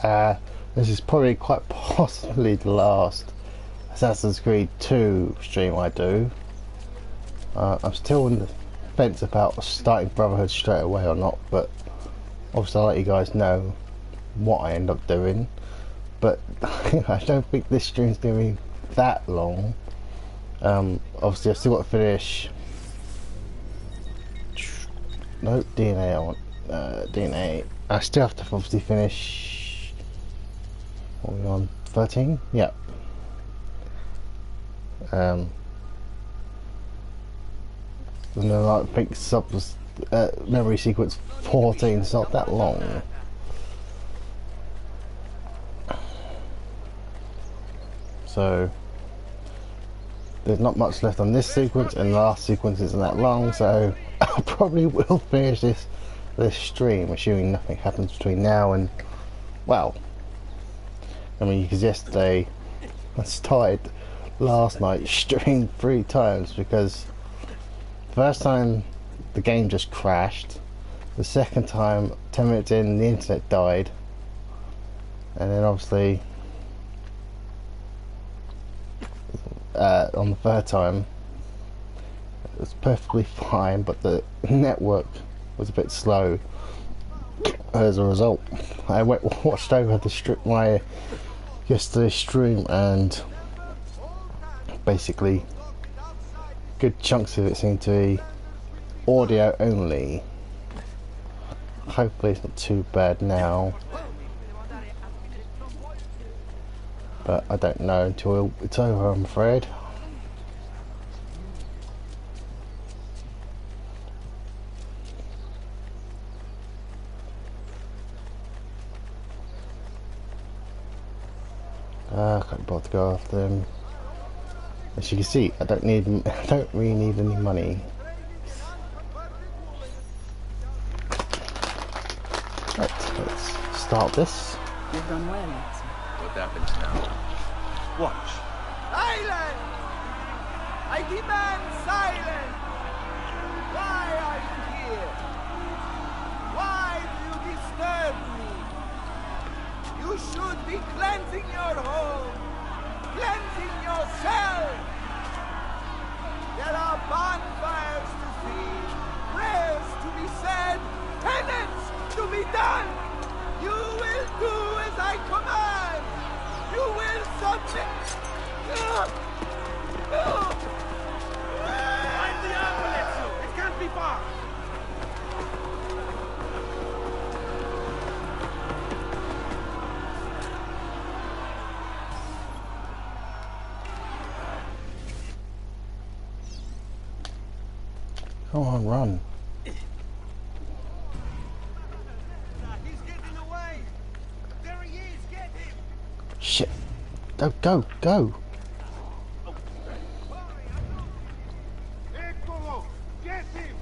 This is probably quite possibly the last Assassin's Creed 2 stream I do. I'm still on the fence about starting Brotherhood straight away or not, but obviously I'll let you guys know what I end up doing. But I don't think this stream's going to be that long. Obviously I've still got to finish... No, DNA I want. DNA. I still have to obviously finish... What are we on? 13? Yeah. And then I think memory sequence 14 is not that long. So there's not much left on this sequence, and the last sequence isn't that long, so I probably will finish this stream, assuming nothing happens between now and, well, I mean, because yesterday I started last night streamed 3 times because first time the game just crashed, the second time 10 minutes in the internet died, and then obviously on the third time it was perfectly fine, but the network was a bit slow. As a result, I watched over my yesterday's stream, and basically good chunks of it seem to be audio only. Hopefully it's not too bad now, but I don't know until it's over, I'm afraid. I can't bother to go after them. As you can see, I don't really need any money. Right, let's start this. You've done well, Ezio. What happens now? Watch. Silence! I demand silence! Why are you here? Why do you disturb me? You should be cleansing your home, cleansing yourself. There are bonfires to see, prayers to be said, penance to be done. You will do as I command. You will submit. Find the apple, Ezio. It can't be far. Come on, run. He's getting away. There he is. Get him. Shit. Go, go. Eccolo. Get him.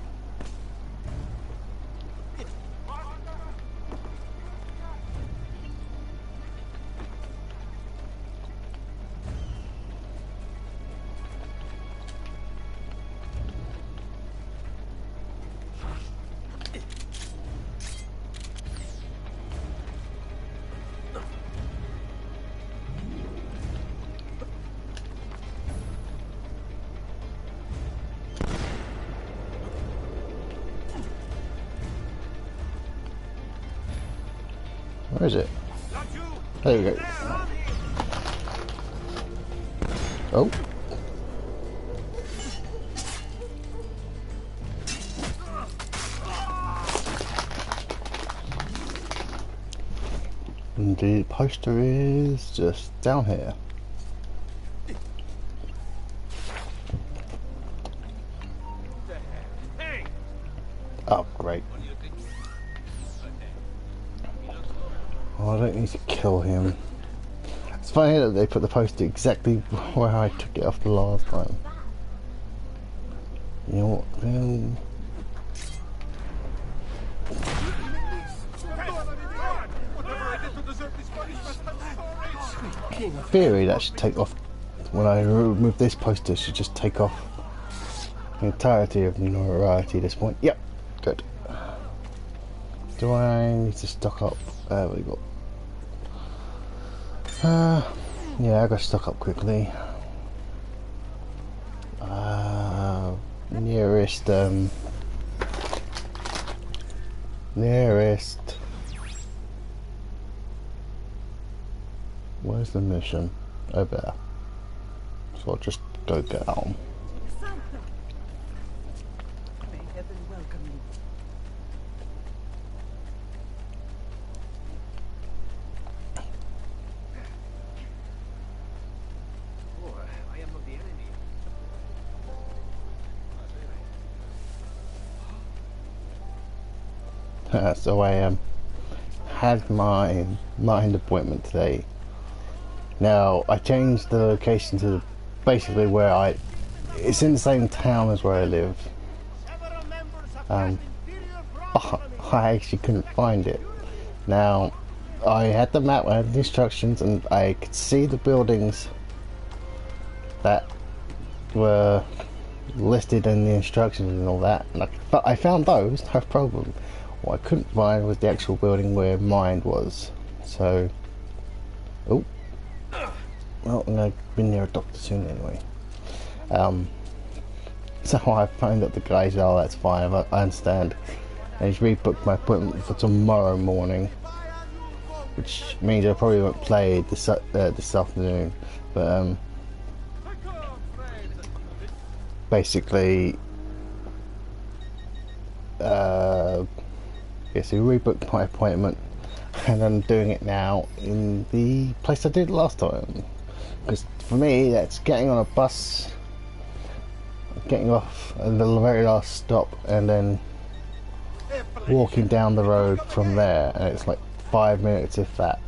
Where is it? There we go. Oh. And the poster is just down here. Oh, great. Oh, I don't need to kill him. It's funny that they put the poster exactly where I took it off the last time. You know what? In theory, that should take off. When I remove this poster, it should just take off the entirety of notoriety at this point. Yep, good. Do I need to stock up? We got Yeah, I got to stock up quickly. Nearest. Where's the mission? Over there. So I'll just go get on. May heaven welcome you. Oh, I am not the enemy. So I had my mind appointment today. Now I changed the location to basically where it's in the same town as where I live. But I actually couldn't find it. Now I had the map, I had the instructions, and I could see the buildings that were listed in the instructions and all that. And I found those, no problem. What I couldn't find was the actual building where mine was. So, oh, well, I'm gonna be near a doctor soon anyway. So I phoned up the guy. Said, "Oh, that's fine. I understand." And he's rebooked my appointment for tomorrow morning, which means I probably won't play this afternoon. But basically, yes, he rebooked my appointment, and I'm doing it now in the place I did last time. Because for me, that's getting on a bus, getting off at the very last stop, and then walking down the road from there, and it's like 5 minutes if that.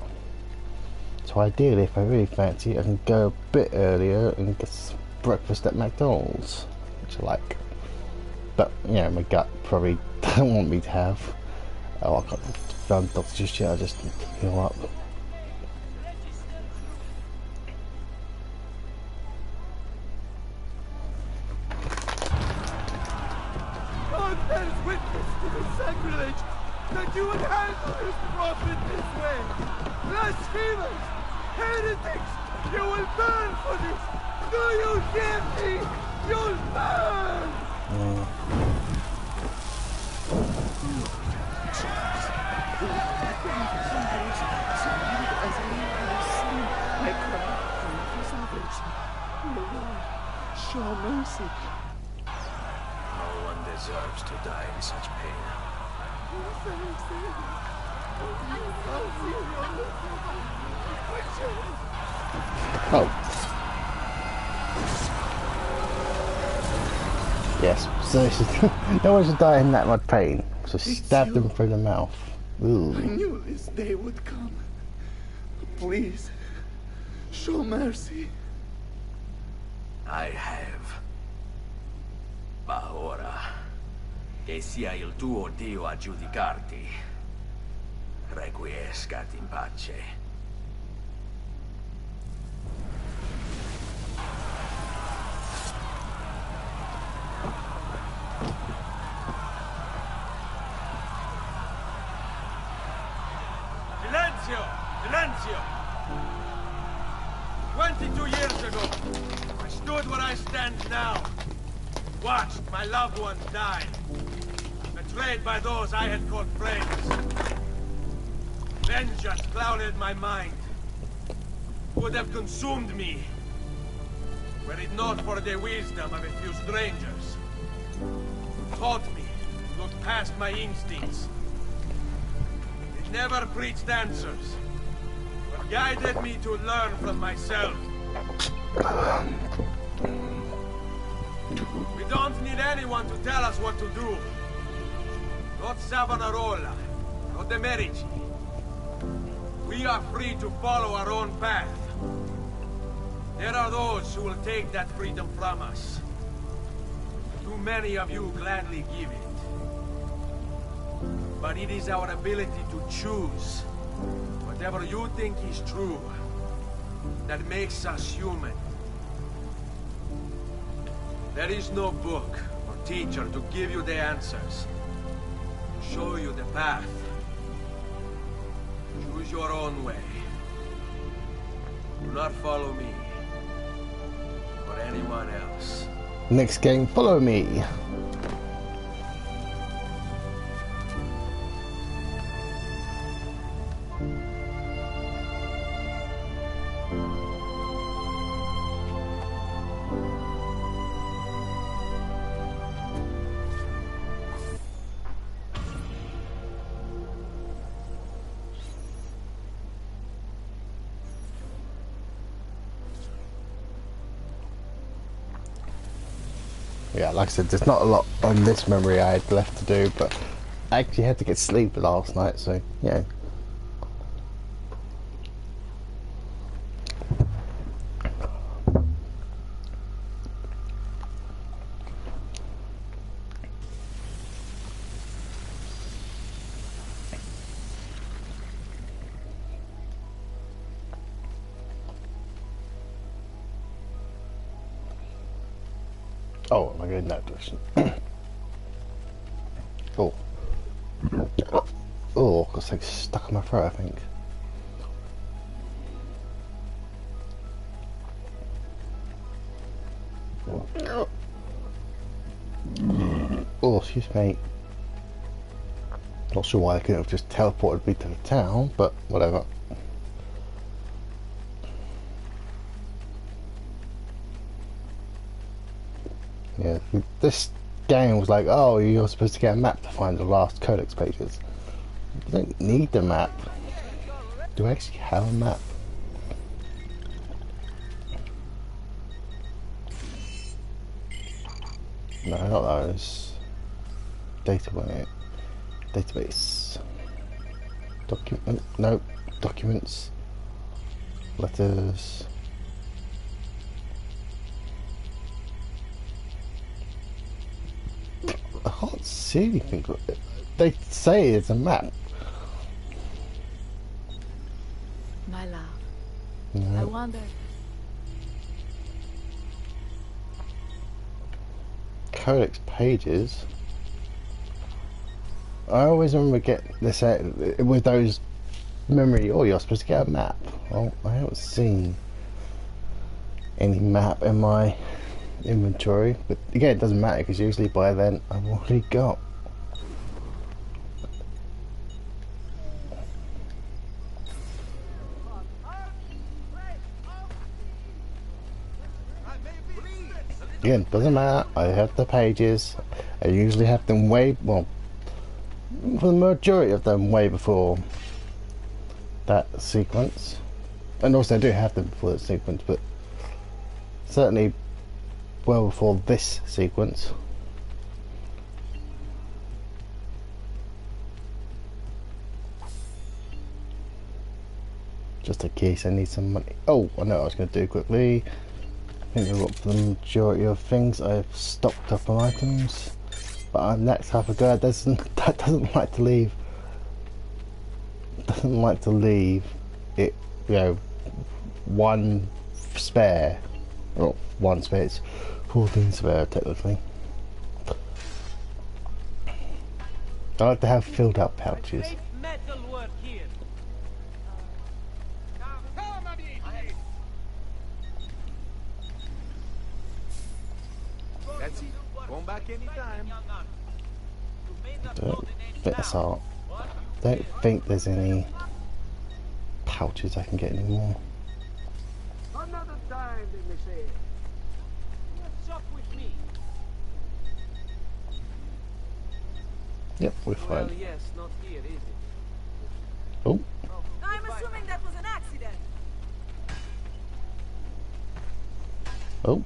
So ideally, if I really fancy it, I can go a bit earlier and get some breakfast at McDonald's, which I like. But, you know, my gut probably don't want me to have. Oh, I can't found doctor just yet, I just need to heal up. God bears witness to the sacrilege that you would handle his prophet this way. Blasphemers, heretics, you will burn for this. Do you hear me? You'll burn! Show mercy. No one deserves to die in such pain. Oh. Yes, so no one should die in that much pain. So stabbed him through the mouth. Ooh. I knew this day would come. Please, show mercy. I have. Ma ora, che sia il tuo Dio a giudicarti. Requiescat in pace. Ezio! 22 years ago, I stood where I stand now. Watched my loved ones die. Betrayed by those I had called friends. Vengeance clouded my mind. Would have consumed me. Were it not for the wisdom of a few strangers. Who taught me to look past my instincts. They never preached answers. But guided me to learn from myself. We don't need anyone to tell us what to do. Not Savonarola, not the Medici. We are free to follow our own path. There are those who will take that freedom from us. Too many of you gladly give it. But it is our ability to choose whatever you think is true that makes us human. There is no book or teacher to give you the answers. Show you the path. Choose your own way. Do not follow me. Or anyone else. Next game, follow me. Yeah, like I said, there's not a lot on this memory I had left to do, but I actually had to get sleep last night, so yeah. Oh, am I going in that direction? Oh. Oh, got something stuck in my throat, I think. Oh, excuse me. Not sure why I couldn't have just teleported me to the town, but whatever. Yeah, this game was like, oh, you're supposed to get a map to find the last codex pages. You don't need the map. Do I actually have a map? No, not those. Database. Document. No. Documents. Letters. I can't see anything. They say it's a map. My love. No. I wonder. Codex pages. I always remember getting this with those memory. Oh, you're supposed to get a map. Well, I haven't seen any map in my inventory, but again, it doesn't matter because usually by then I've already got. Again, doesn't matter. I have the pages. I usually have them way, well, for the majority of them way before that sequence, and also I do have them before that sequence, but certainly well before this sequence. Just in case I need some money. Oh, I know what I was going to do quickly. I think I've got the majority of things. I've stocked up on items, but that type of guy doesn't like to leave. Doesn't like to leave it, you know, one spare. Well, one spare. It's 14 spare technically. I like to have filled up pouches. Come back anytime. Bit of salt. Don't think there's any pouches I can get anymore. Another time, let me say. What's up with me? Yep, we're fine. Well, yes, not here, is it? Oh, I'm assuming that was an accident. oh.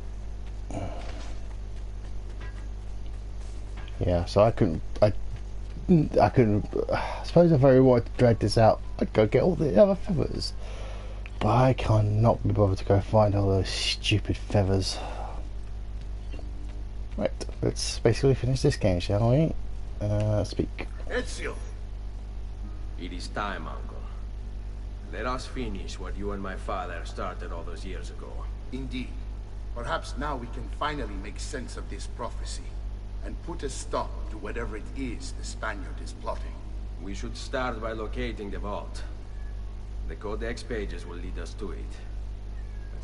Yeah, so I suppose if I really wanted to drag this out, I'd go get all the other feathers. But I cannot be bothered to go find all those stupid feathers. Right, let's basically finish this game, shall we? Speak. Ezio! It is time, Uncle. Let us finish what you and my father started all those years ago. Indeed. Perhaps now we can finally make sense of this prophecy and put a stop to whatever it is the Spaniard is plotting. We should start by locating the vault. The Codex pages will lead us to it.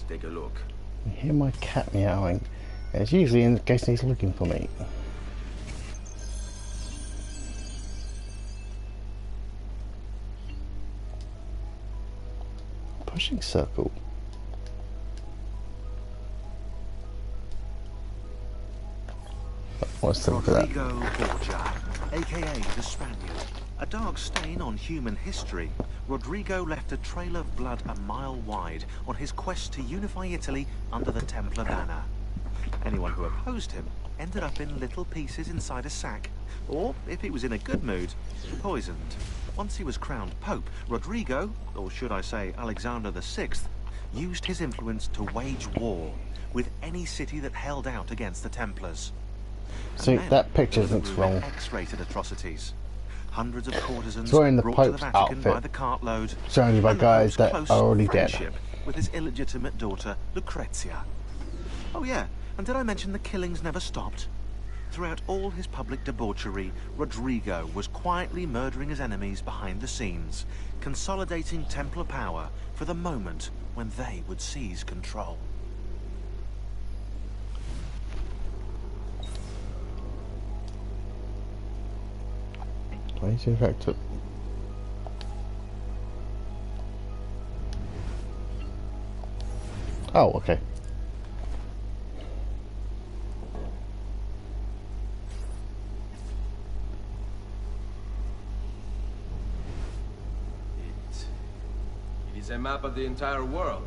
Let's take a look. I hear my cat meowing. And it's usually in case he's looking for me. Pushing circle. What's the look at that? Rodrigo Borgia, aka the Spaniard. A dark stain on human history, Rodrigo left a trail of blood a mile wide on his quest to unify Italy under the Templar banner. Anyone who opposed him ended up in little pieces inside a sack, or, if he was in a good mood, poisoned. Once he was crowned Pope, Rodrigo, or should I say Alexander VI, used his influence to wage war with any city that held out against the Templars. See, that picture looks wrong. X-rated atrocities. Hundreds of courtesans It's wearing the brought to the Pope's Vatican by outfit, the cartload, surrounded by and the guys Pope's that close are already dead. friendship with his illegitimate daughter, Lucrezia. Oh yeah, and did I mention the killings never stopped? Throughout all his public debauchery, Rodrigo was quietly murdering his enemies behind the scenes, consolidating Templar power for the moment when they would seize control. Why is it affected? Oh, okay. It is a map of the entire world,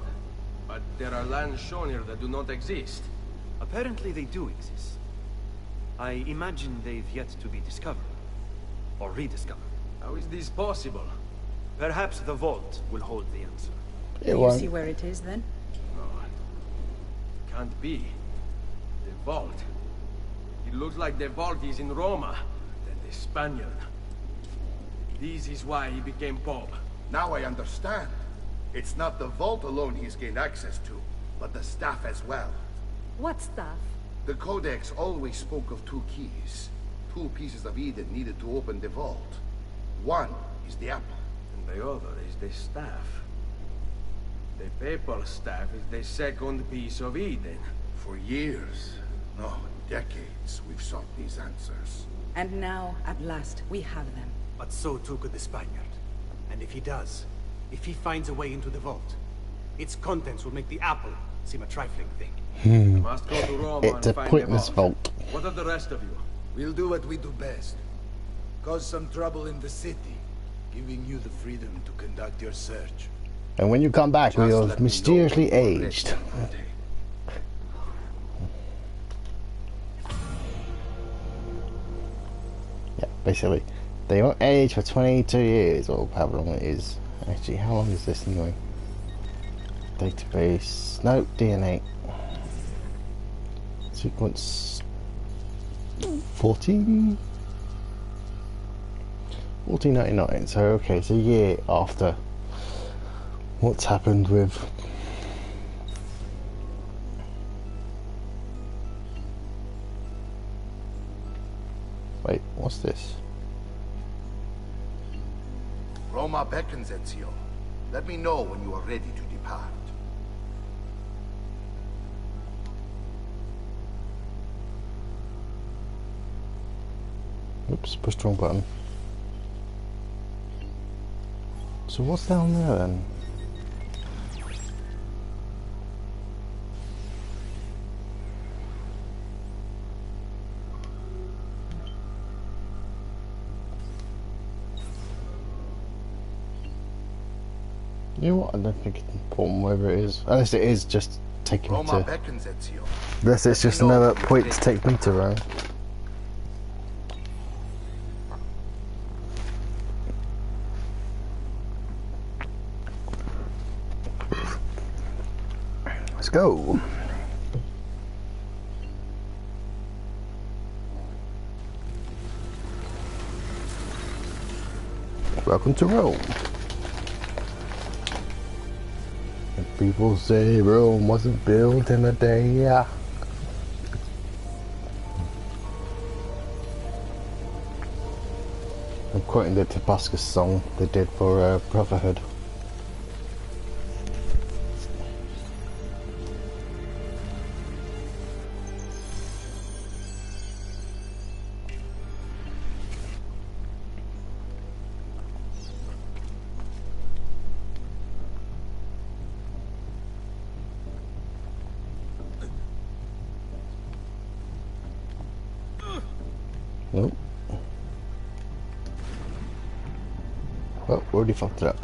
but there are lands shown here that do not exist. Apparently they do exist. I imagine they've yet to be discovered. Or rediscovered. How is this possible? Perhaps the vault will hold the answer. It Do you won't. see where it is then? No, it can't be. The vault. It looks like the vault is in Roma, then the Spaniard. This is why he became Pope. Now I understand. It's not the vault alone he's gained access to, but the staff as well. What stuff? The Codex always spoke of two keys. Two pieces of Eden needed to open the vault. One is the apple. And the other is the staff. The papal staff is the second piece of Eden. For years, no, decades, we've sought these answers. And now, at last, we have them. But so too could the Spaniard. And if he does, if he finds a way into the vault, its contents will make the apple seem a trifling thing. We must go to Roma It's a and find the pointless vault. vault. What of the rest of you? We'll do what we do best. Cause some trouble in the city, giving you the freedom to conduct your search. And when you come back, we Just have let me know mysteriously when you're ready, aged. Conte. Yeah, basically. They won't age for 22 years, or however long it is. Actually, how long is this anyway? Database. Nope, DNA. Sequence 14? 1499. So, okay, it's a year after what's happened with. Wait, what's this? Roma beckons, Ezio. Let me know when you are ready to depart. Oops, pushed the wrong button. So what's down there then? You know what? I don't think it's important whether it is. Unless it is just taking me Roma to. beckons, Ezio. Unless it's just Let me know another when you're point to ready. take me to Rome. Let's go. Welcome to Rome. And people say Rome wasn't built in a day. Yeah. I'm quoting the Tabascus song they did for Brotherhood. Nope. Well, already fucked it up.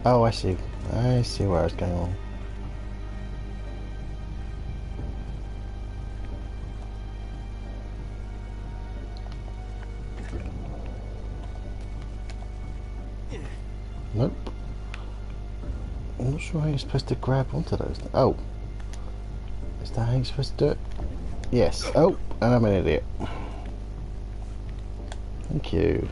Oh, I see. I see where it's going on. Nope. I'm not sure how you're supposed to grab onto those. Oh. Is that how you're supposed to do it? Yes. Oh, and I'm an idiot. Thank you.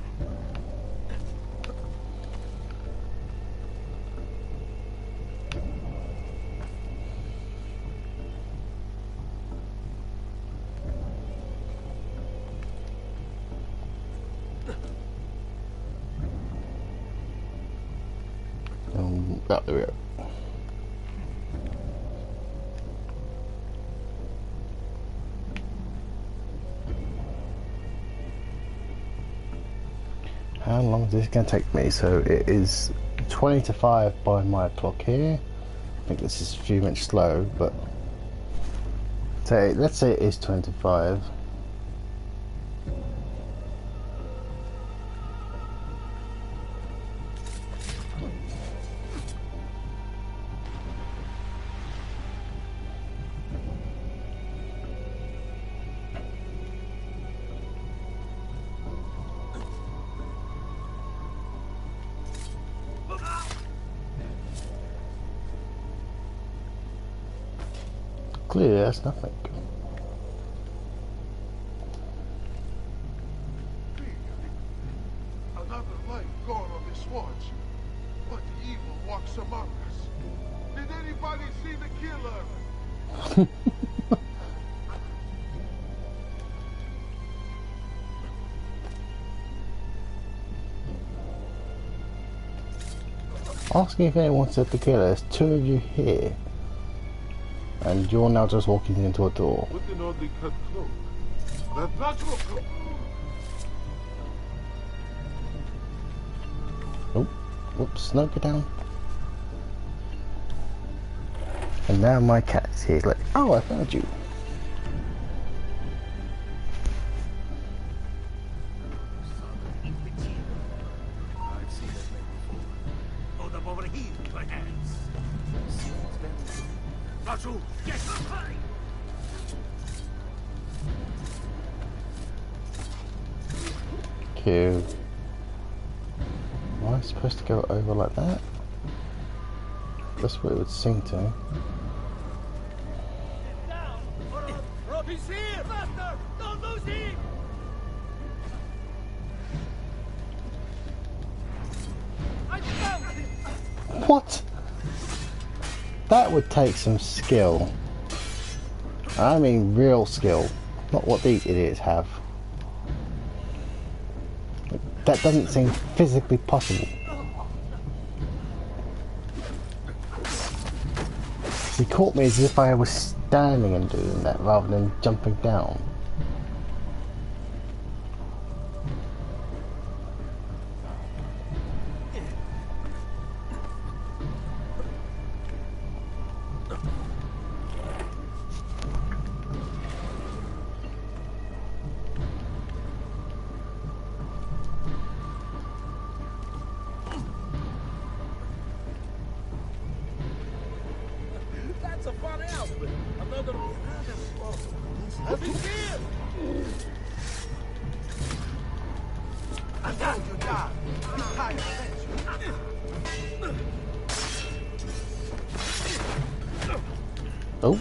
Oh, there we go. How long is this going to take me? So it is 20 to 5 by my clock here. I think this is a few minutes slow, but let's say it is 20 to 5. Clearly, that's nothing. Another life gone on this watch. But the evil walks among us. Did anybody see the killer? Asking if anyone said the killer. There's two of you here. And you're now just walking into a door. With an oddly cut cloak. That natural cloak. Oh, whoops, no, go down. And now my cat's here, like, oh, I found you. I've seen this man before. Hold up over here with my hands. Raju, get up! Cute. Am I supposed to go over like that? That's what it would seem to. He's here, master! Don't lose him! I found him! What? That would take some skill. I mean real skill. Not what these idiots have. That doesn't seem physically possible. He caught me as if I was standing and doing that rather than jumping down. That's a funny outfit. I'm not gonna be he's here! I found your job. You tired of Oh.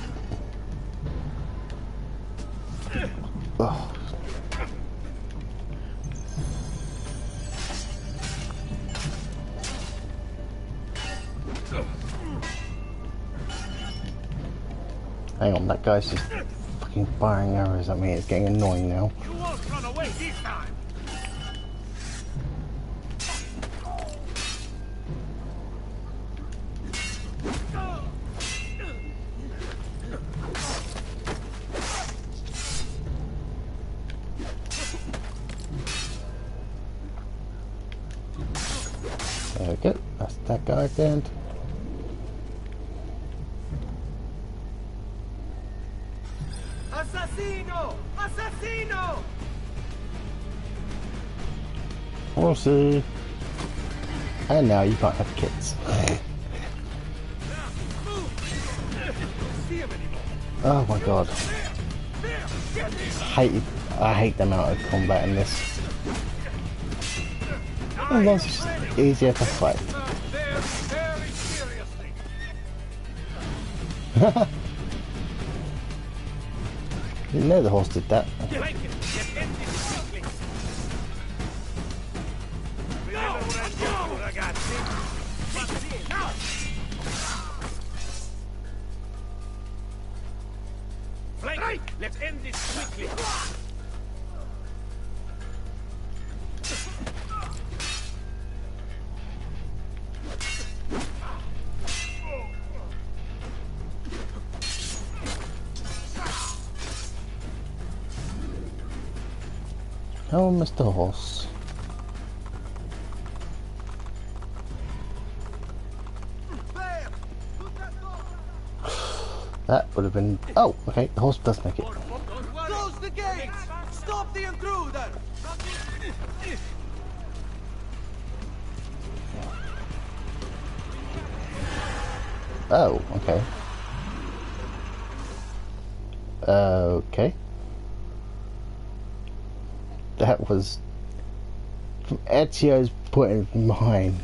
Oh. Hang on, that guy's just fucking firing arrows at me. It's getting annoying now. You won't run away this time! There we go. That's that guy dead. Assassino! Assassino! Horsey. And now you can't have kids. Oh my god. I hate the amount of combat in this. It's just easier to fight. Didn't know the horse did that. Let's end this quickly. Oh, Mr. Horse. That would have been... Oh, okay, the horse does make it. Close the gates! Stop the intruder! Oh, okay. Okay. That was... from Ezio's point of mind.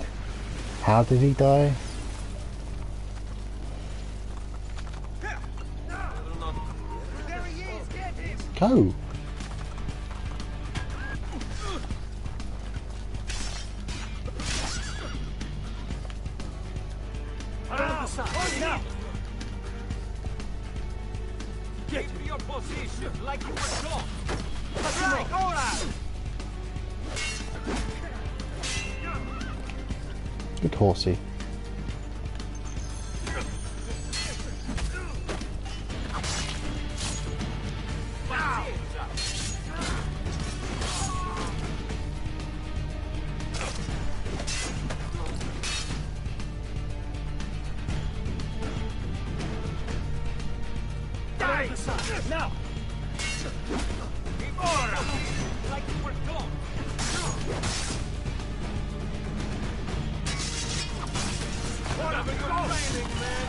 How did he die? Go! Get to your position like you were taught. Good horsey. Now! Ora! Like you were taught! What have you training, man?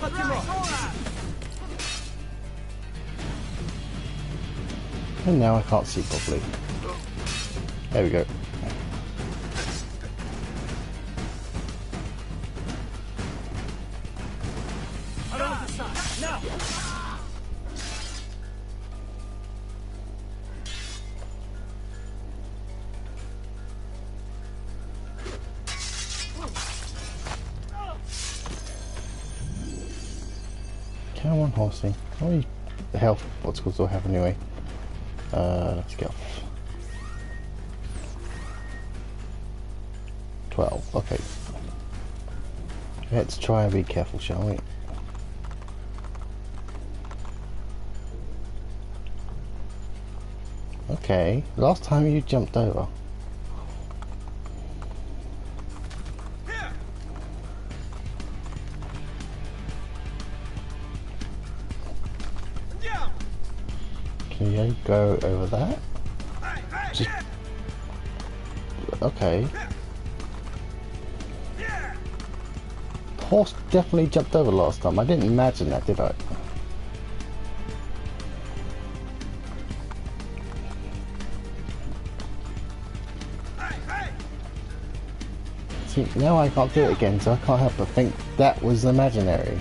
Cut him off! And now I can't see properly. There we go. Around the side, now! Come on, horsey. How many health obstacles do I have anyway? Let's go. 12, okay. Let's try and be careful, shall we? Okay, last time you jumped over. Can you go over that? Just... Okay. The horse definitely jumped over last time. I didn't imagine that, did I? See, now I can't do it again, so I can't help but think that was imaginary.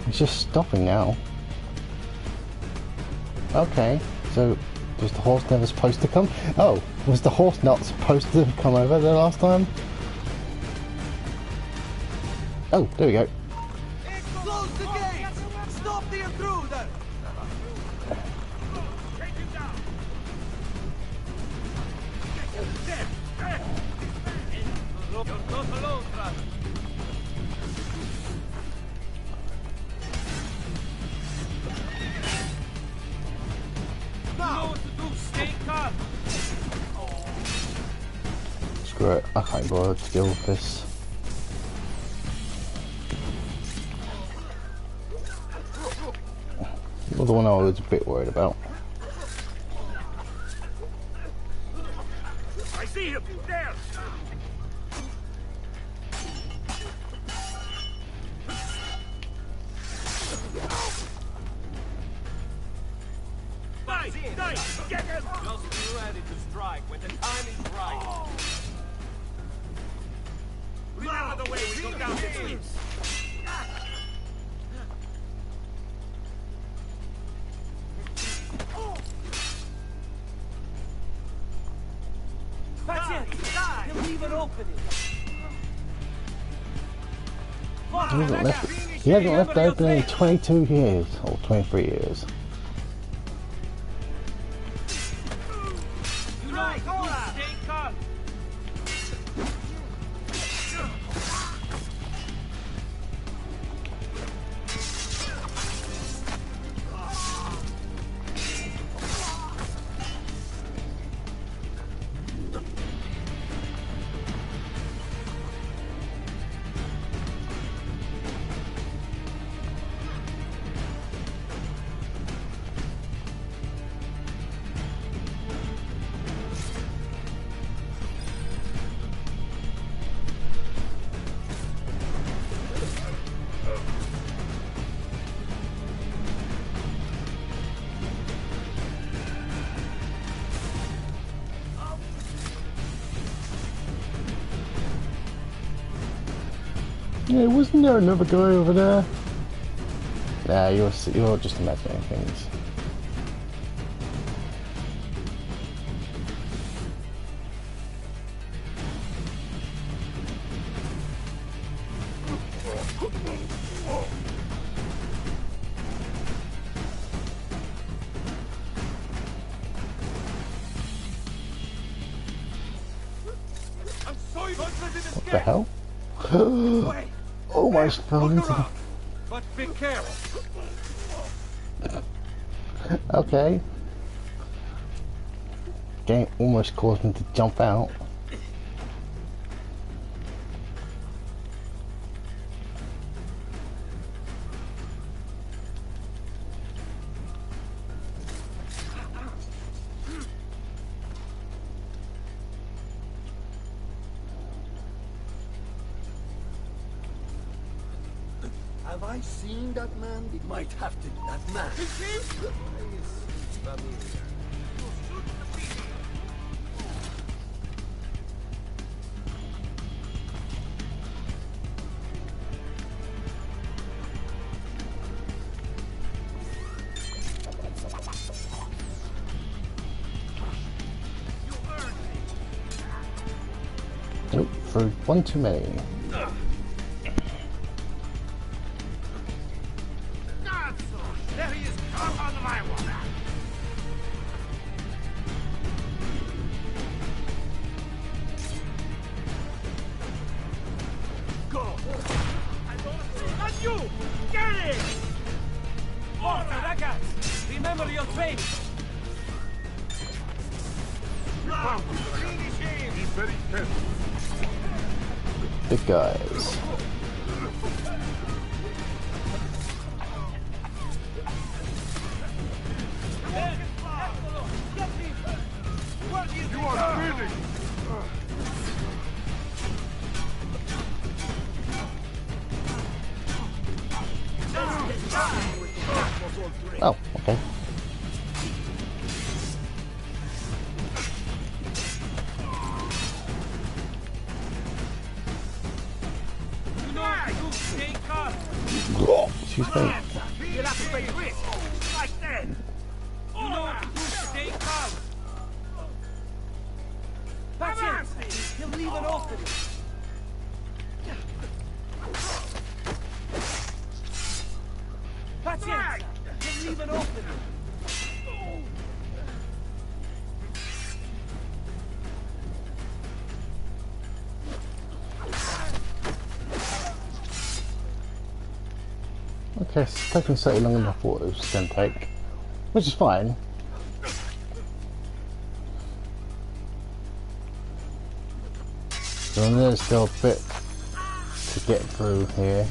It's just stopping now. Okay, so was the horse never supposed to come? Oh, was the horse not supposed to come over the last time? Oh, there we go. Close the gates! Stop the intruder! You're not alone, brother. You know what to do. Stay calm. Screw it, I can't bother to deal with this. Not the one I was a bit worried about. I see him. There. Nice. Get him. Just be ready to strike when the time is right. Remember the way we go down the streets. He hasn't left open in 22 years, or 23 years. Stay calm. Yeah, wasn't there another guy over there? Nah, you're just imagining things. What the hell? Almost fell into the... But be careful. Okay. Game almost caused me to jump out. Have I seen that man? It might have to be that man. Nope, for one too many. There he is. Come on my water. Go. I don't see. Not you. Get it. Order, ragazzi. Remember your training. Finish him. Be very careful. Big guys. You are finished. Oh, okay. Stay calm. Excuse me. You'll have to take risks. Like that. You know what to do. Stay calm. That's it. He'll leave an opening. That's it. He'll leave an opening. Okay, it's taking slightly longer than I thought it was going to take, which is fine. So there's still a bit to get through here.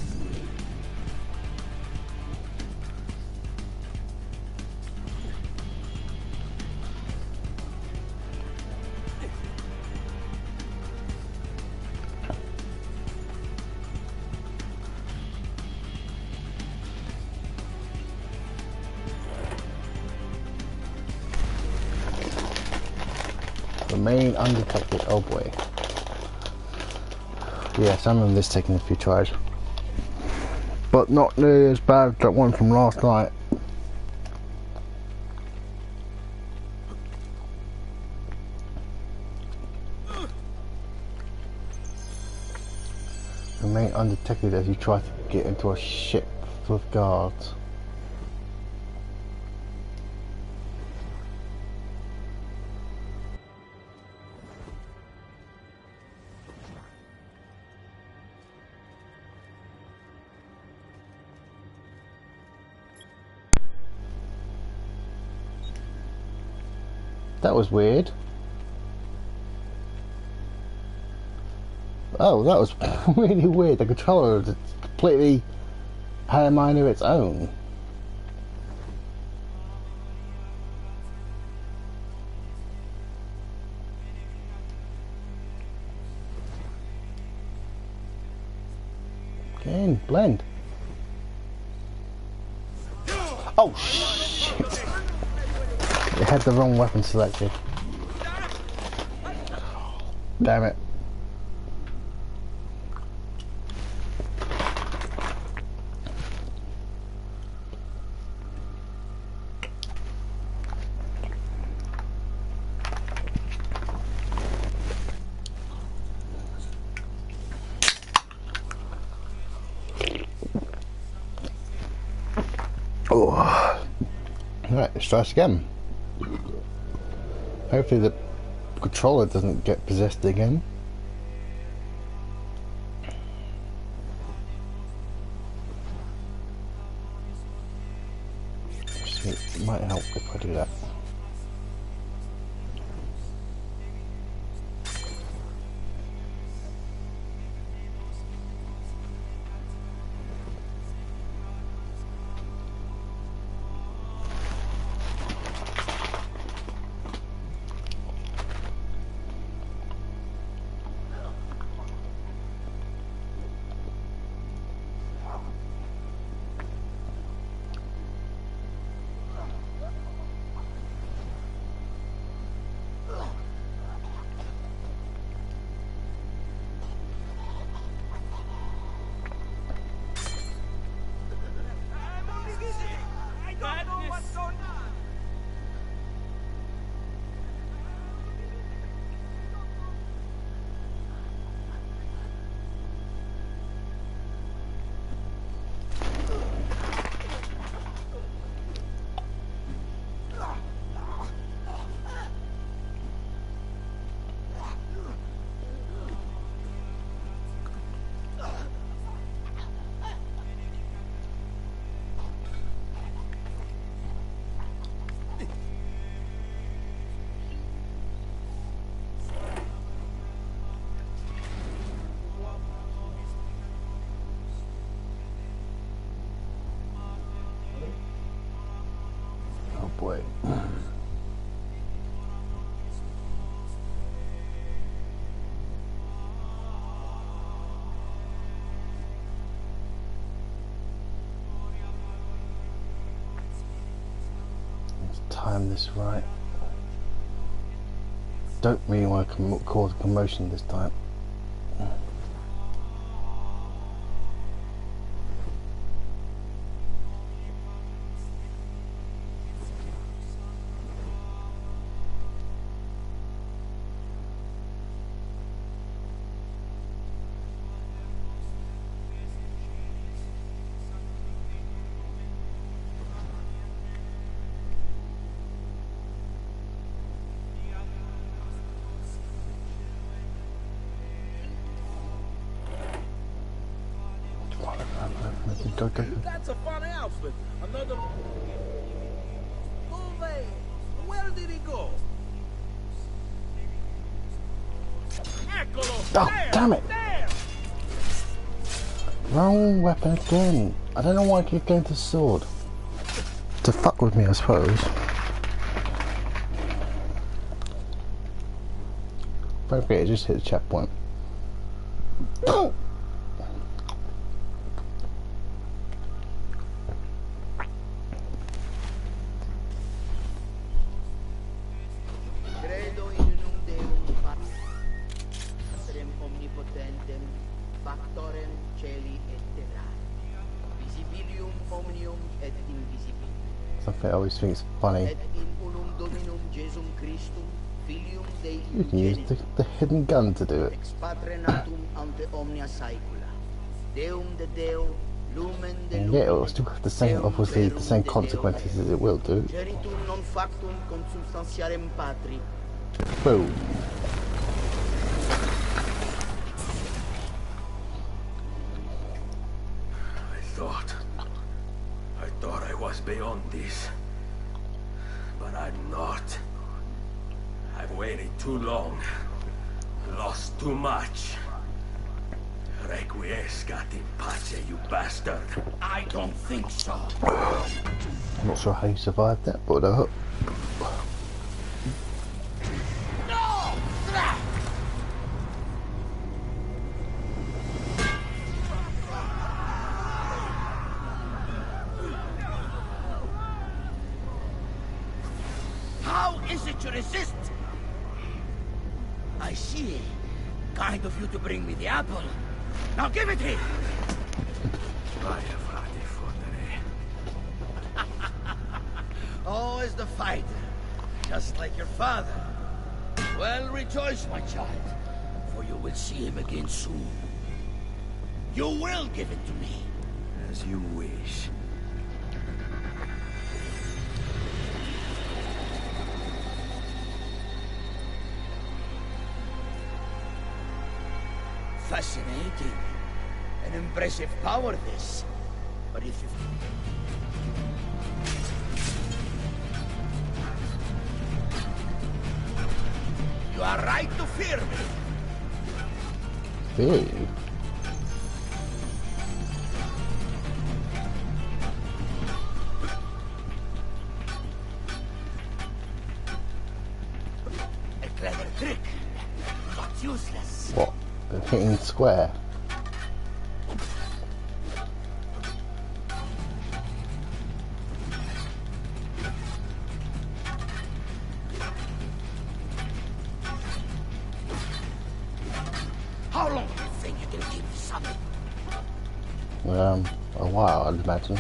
Remain undetected. Oh boy. Yes, I remember this taking a few tries. But not nearly as bad as that one from last night. Remain undetected as you try to get into a ship full of guards. That was weird. Oh, that was really weird. The controller completely had a mind of its own. Get in, blend. Oh shit! It had the wrong weapon selected. Damn it. Oh. Right, let's try this again. Hopefully the controller doesn't get possessed again. See, it might help if I do that. Boy. Let's time this right. Don't really want to cause a commotion this time. Go, go, go. That's a funny outfit. Another... Ove, where did he go? Eccolo! Oh, There, damn it! there! Wrong weapon again. I don't know why I keep going to the sword. To fuck with me, I suppose. Don't forget, it just hit the checkpoint. Oh! Credo in unum Deum Patrem omnipotentem, factorem celi et terra, visibilium omnium et invisibilium. Something I always think is funny. Et in unum Dominum Jesum Christum, Filium Dei You can use the hidden gun to do it. ex Patre natum ante omnia saecula, Deum de Deo, lumen de And lumen. yeah, it will still have the same, obviously, the same consequences as it will do. Geritum non factum consubstantiarem Patri. Boom. I thought I was beyond this. But I'm not. I've waited too long. Lost too much. Requiescat in pace, you bastard. I don't think so. I'm not sure how you survived that, but No! How is it you resist? I see. Kind of you to bring me the apple. Now give it here! Always the fighter. Just like your father. Well, rejoice, my child. For you will see him again soon. You will give it to me. As you wish. Fascinating. An impressive power, this. But if you are right to fear me. hey. A clever trick, but useless. What? Hitting square? How long do you think you can keep this up? A while, I'd imagine.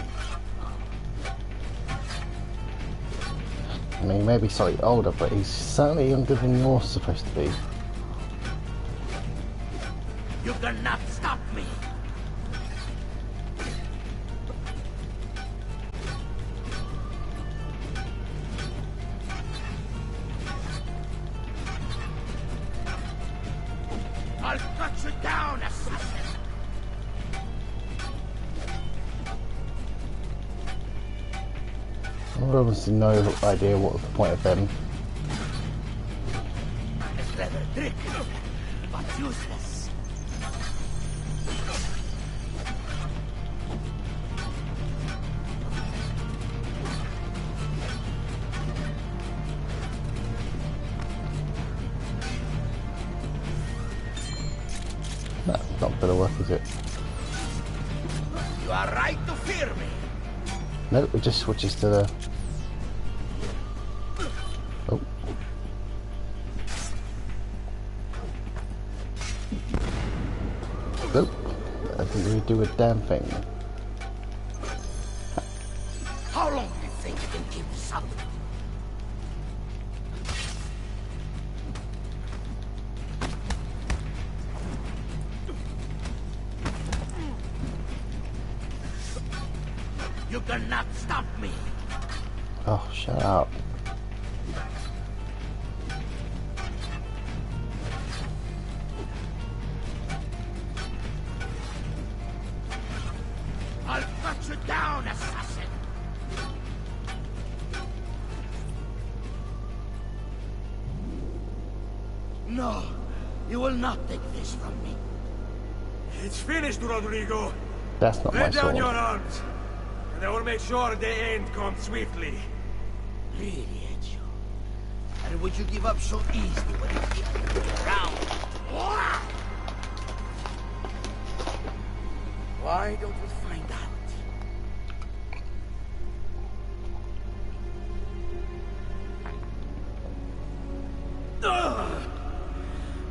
I mean, he may be slightly older, but he's certainly younger than you're supposed to be. You cannot stop me. I'll cut you down, assassin. I have obviously no idea what was the point of them. A clever trick, but useless. That's not gonna work, is it? You are right to fear me. Nope, it just switches to the... Oh. Nope. That didn't really do a damn thing. How long do you think you can keep this up? You cannot stop me. Oh, shut up. I'll you down, assassin! No, you will not take this from me. It's finished, Rodrigo. That's not my Lay down sword. your arms, and I will make sure the end comes swiftly. Really, Ezio? And would you give up so easily when it's the other way around? Why don't we find out?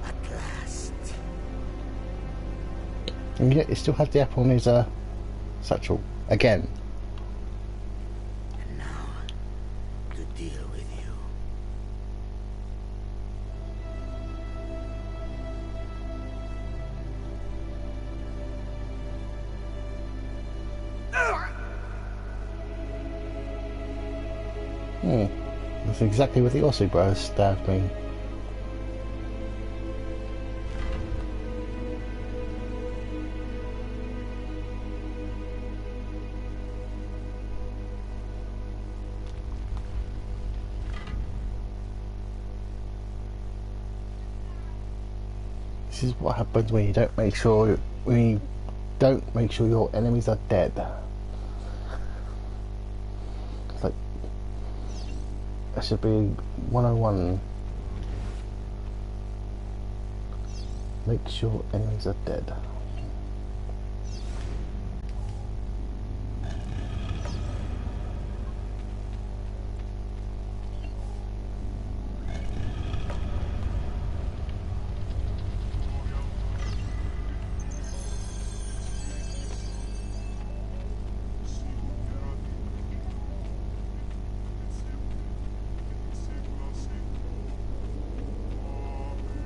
At last. And yet, he still has the apple in his satchel again. And now, to deal with you. That's exactly what the Aussie bros stabbed me. This is what happens when you don't make sure your enemies are dead. It's like that should be 101. Make sure enemies are dead.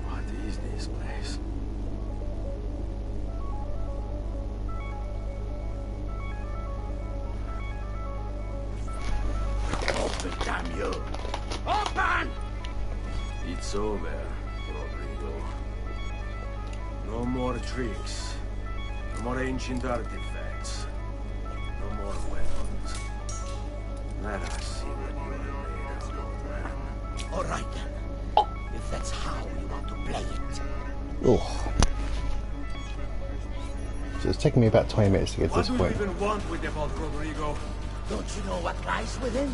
What is this place? Open, damn you! Open! It's over, Rodrigo. No more tricks. No more ancient artifacts. No more weapons. Let us see what you are made of, old man. All right then. If that's how you want to play it. Oh. So it's taken me about 20 minutes to get to What this do you point. even want with the vault, Rodrigo? Don't you know what lies within?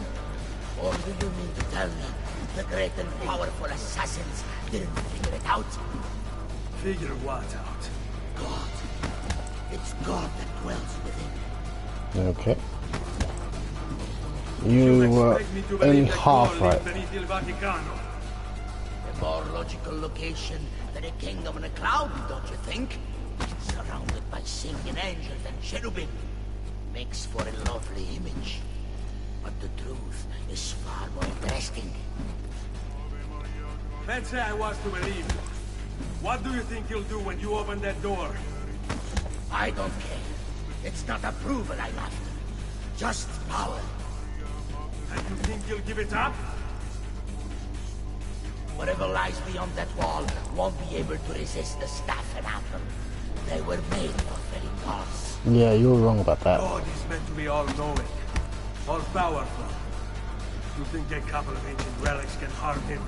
Or do you mean to tell me the great and powerful assassins didn't figure it out? Figure what out? God. It's God that dwells within. Okay. You were expect me to only believe that half you're right. beneath Il Vaticano? A more logical location than a kingdom in a cloud, don't you think? Surrounded by singing angels and cherubim. Makes for a lovely image. But the truth is far more interesting. Let's say I was to believe you. What do you think you'll do when you open that door? I don't care. It's not approval I'm after. Just power. And you think you'll give it up? Whatever lies beyond that wall won't be able to resist the staff and apple. They were made for very gods. Yeah, you were wrong about that. God is meant to be all-knowing, all-powerful. You think a couple of ancient relics can harm him?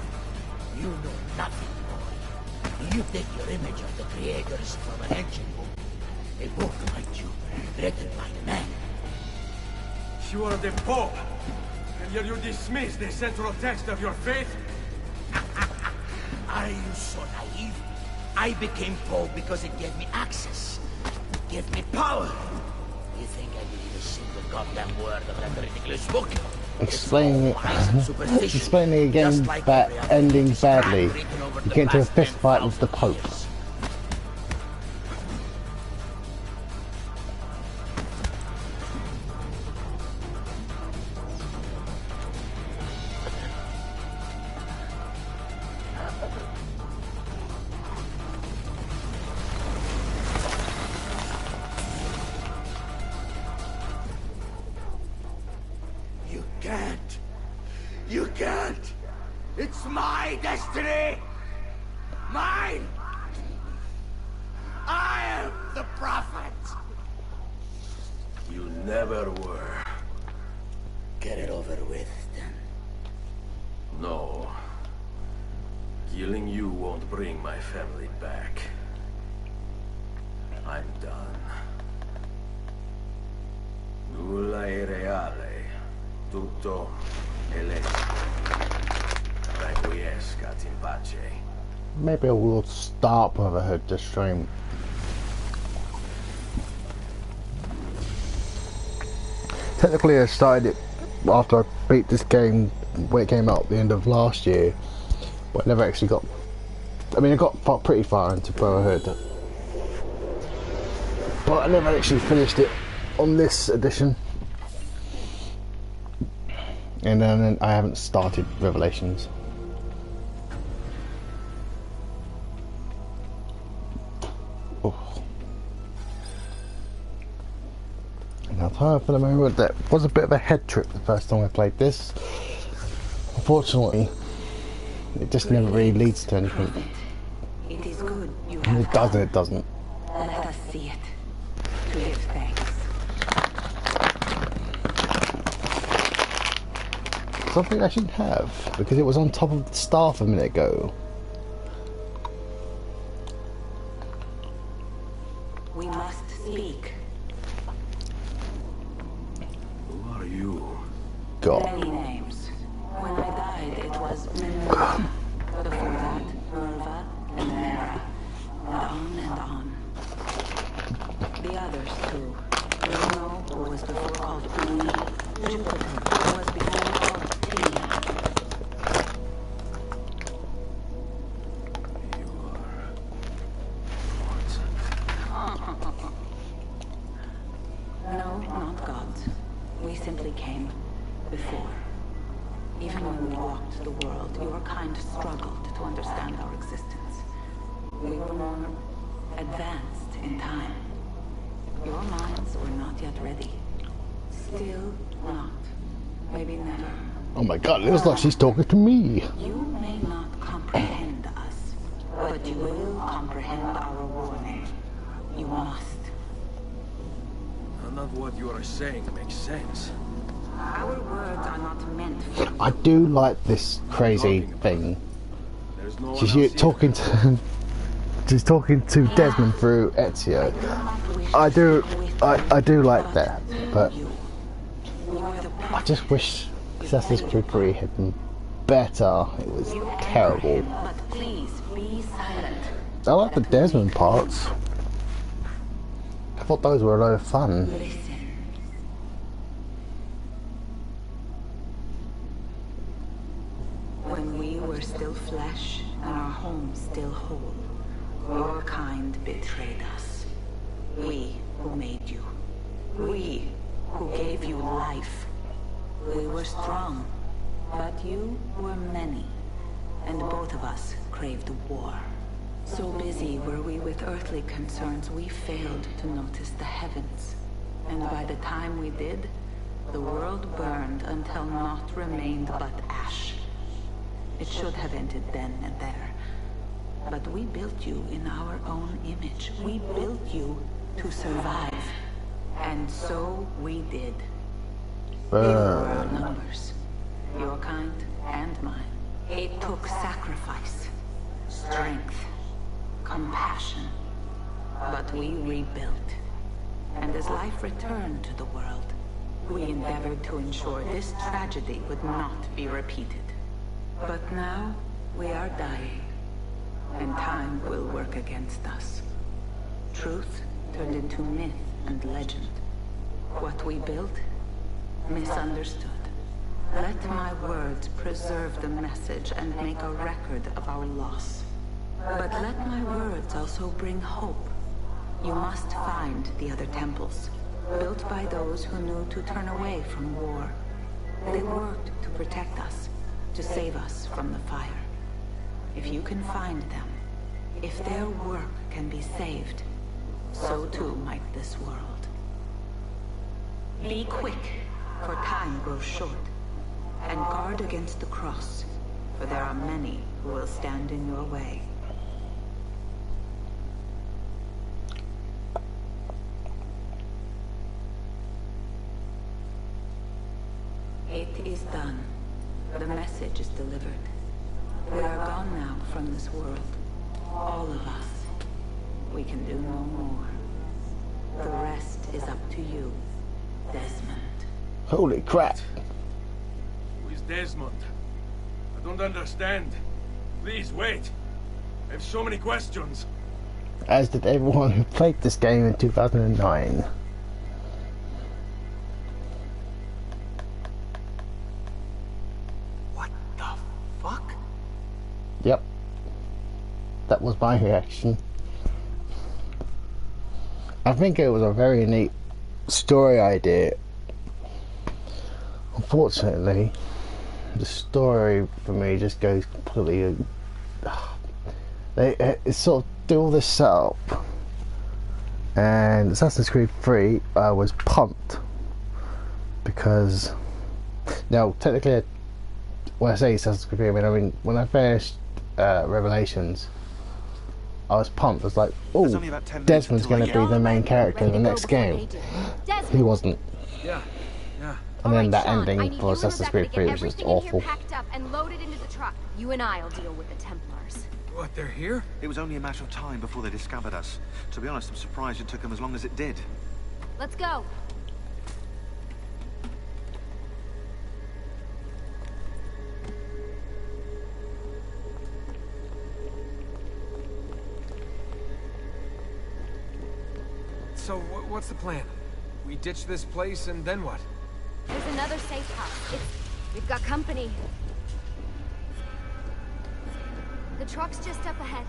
You know nothing, boy. You take your image of the creators from an ancient book. A book, mind you, written by the man. You are the Pope, and yet you dismiss the central text of your faith? Are you so naive? I became Pope because it gave me access. It gave me power. You think I believe a single goddamn word of that ridiculous book? Explaining it, explaining again Just like that every other ending religious badly. brand written over You the get into a past fist fight with the 10,000 Pope. years. You can't. You can't. It's my destiny. Mine. I am the prophet. You Never were. Get it over with, then. No. Killing you won't bring my family back. I'm done. Nulla è reale. Tutto è legge. Requiescat in pace. Maybe I will start Brotherhood to stream. Technically I started it after I beat this game when it came out at the end of last year, but I never actually got, I mean I got pretty far into Brotherhood, but I never actually finished it on this edition, and then I haven't started Revelations. Now, for the moment, that was a bit of a head trip the first time I played this. Unfortunately, it just never really leads to anything. It is good you And have it does and it doesn't. Let us see it. To give thanks. Something I shouldn't have, because it was on top of the staff a minute ago. We must speak. Who are you? God. Many names. When I died, it was Minerva. Before that, Merva and Mera. And on. The others, too. Juno, who was before called Uni. Jupiter, who was before called Tina. You are... No, not gods. We simply came before. Even when we walked the world, your kind struggled to understand our existence. We were more advanced in time. Your minds were not yet ready. Still not. Maybe never. Oh my god, it looks like she's talking to me. You may not comprehend us, but you will comprehend our warning. You must. None of what you are saying makes sense. Our words are not meant for you. I do like this crazy thing. There's no one She's else talking to she's talking to Desmond through Ezio. I do like that, but I just wish Assassin's Creed 3 had been better. It was terrible. But please be silent. I like the Desmond parts. I thought those were a lot of fun. Listen. When we were still flesh and our home still whole, your kind betrayed us. We who made you. We who gave you life. We were strong, but you were many, and both of us craved war. So busy were we with earthly concerns, we failed to notice the heavens. And by the time we did, the world burned until naught remained but ash. It should have ended then and there. But we built you in our own image. We built you to survive. And so we did. You were our numbers. Your kind and mine. It took sacrifice, strength, compassion. But we rebuilt. And as life returned to the world, we endeavored to ensure this tragedy would not be repeated. But now, we are dying. And time will work against us. Truth turned into myth and legend. What we built, misunderstood. Let my words preserve the message and make a record of our loss. But let my words also bring hope. You must find the other temples, built by those who knew to turn away from war. They worked to protect us, to save us from the fire. If you can find them, if their work can be saved, so too might this world. Be quick, for time grows short, and guard against the cross, for there are many who will stand in your way. It is done. The message is delivered. We are gone now from this world. All of us. We can do no more. The rest is up to you, Desmond. Holy crap. Who is Desmond? I don't understand. Please, wait. I have so many questions. As did everyone who played this game in 2009. What the fuck? Yep. That was my reaction. I think it was a very neat story idea. Unfortunately, the story for me just goes completely... It sort of do all this setup, and Assassin's Creed 3 I was pumped because now technically when I say Assassin's Creed 3 I mean when I finished Revelations I was pumped. I was like, oh, Desmond's going to be the main character in the next game. He wasn't. Yeah. And then that ending for Assassin's Creed 3 was just awful. Packed up and loaded into the truck. You and I'll deal with the Templars. What, they're here? It was only a matter of time before they discovered us. To be honest, I'm surprised it took them as long as it did. Let's go. So, what's the plan? We ditch this place and then what? There's another safe house. We've got company. The truck's just up ahead.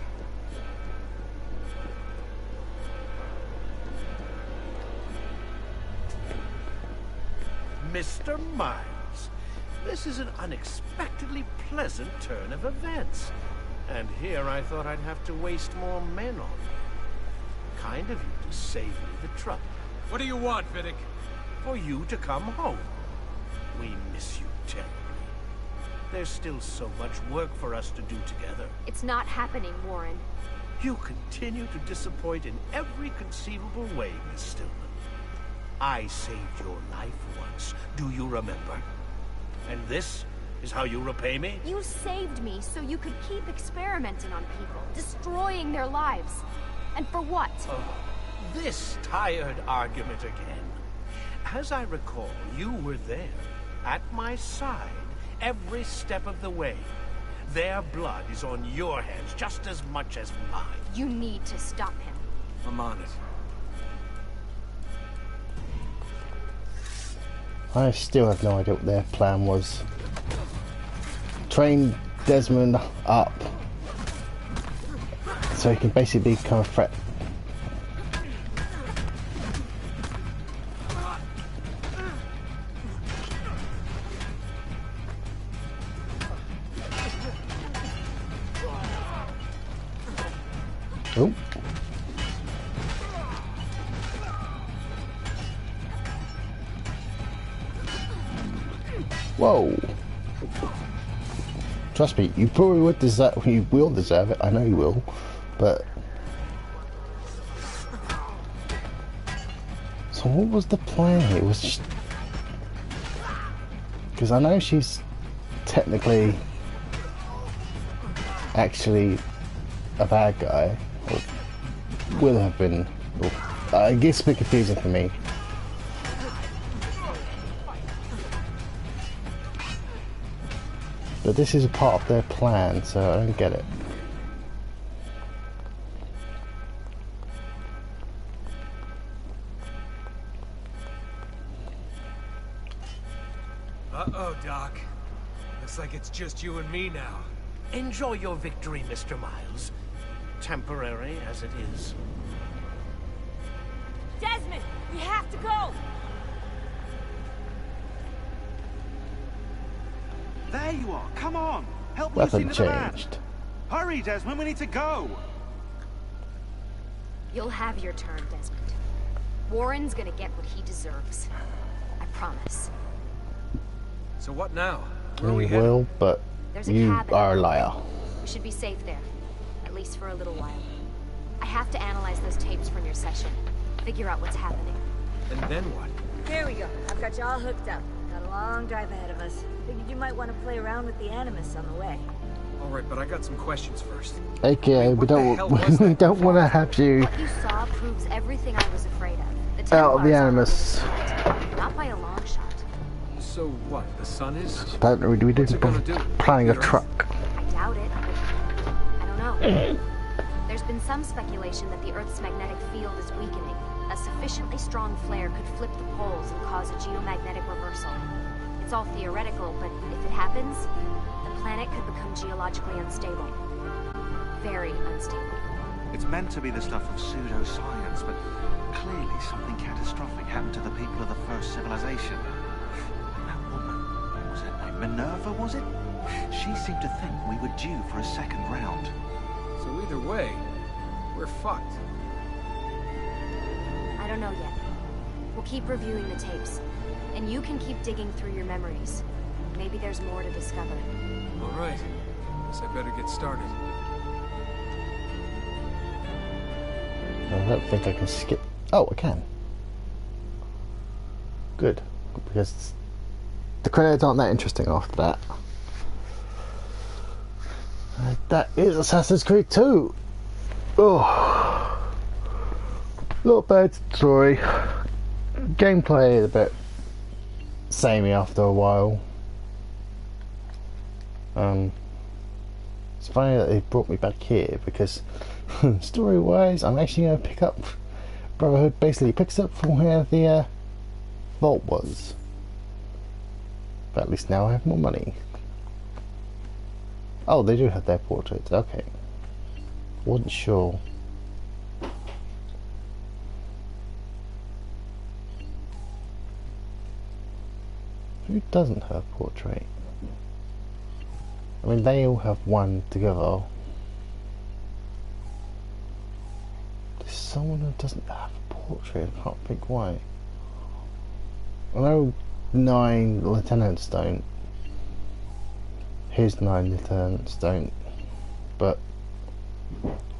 Mr. Miles, this is an unexpectedly pleasant turn of events. And here I thought I'd have to waste more men on you. Kind of you to save me the trouble. What do you want, Vidic? For you to come home. We miss you terribly. There's still so much work for us to do together. It's not happening, Warren. You continue to disappoint in every conceivable way, Miss Stillman. I saved your life once, do you remember? And this is how you repay me? You saved me so you could keep experimenting on people, destroying their lives. And for what? This tired argument again. As I recall, you were there, at my side, every step of the way. Their blood is on your hands just as much as mine. You need to stop him. I'm on it. I still have no idea what their plan was. Train Desmond up so he can basically become a threat. Oh. Whoa. Trust me, you probably would deserve, you will deserve it, I know you will, but... So what was the plan here? It was just... Because I know she's technically actually a bad guy, or will have been, or, it gets a bit confusing for me. But this is a part of their plan, so I don't get it. Uh-oh, Doc. Looks like it's just you and me now. Enjoy your victory, Mr. Miles. Temporary as it is. Desmond, we have to go! There you are, come on! Help Weapon Lucy into the van. changed. Hurry, Desmond, we need to go! You'll have your turn, Desmond. Warren's gonna get what he deserves. I promise. So what now? You will, but There's a you cabin. are a liar. We should be safe there. At least for a little while. I have to analyze those tapes from your session. Figure out what's happening. And then what? Here we go. I've got you all hooked up. Got a long drive ahead of us. Figured you might want to play around with the Animus on the way. All right, but I got some questions first. AKA, we don't want to have you What you saw proves everything I was afraid of. out of the Animus. Not by a long shot. So what? The sun is? Apparently, we didn't planning a truck. I doubt it, but I don't know. There's been some speculation that the Earth's magnetic field is weakening. A sufficiently strong flare could flip the poles and cause a geomagnetic reversal. It's all theoretical, but if it happens, the planet could become geologically unstable. Very unstable. It's meant to be the stuff of pseudoscience, but clearly something catastrophic happened to the people of the first civilization. And that woman, was her name Minerva, was it? She seemed to think we were due for a second round. So either way, we're fucked. I don't know yet. We'll keep reviewing the tapes. And you can keep digging through your memories. Maybe there's more to discover. All right. Guess I better get started. I don't think I can skip. Oh, I can. Good. Because the credits aren't that interesting after that. That is Assassin's Creed 2. Oh. Not bad story. Gameplay is a bit samey after a while. It's funny that they brought me back here because story wise I'm actually going to pick up Brotherhood. Basically picks up from where the vault was, but at least now I have more money. Oh, they do have their portraits. Okay, wasn't sure. Who doesn't have a portrait? I mean, they all have one together. There's someone who doesn't have a portrait. I can't think why. I know 9 lieutenants don't. His 9 lieutenants don't. But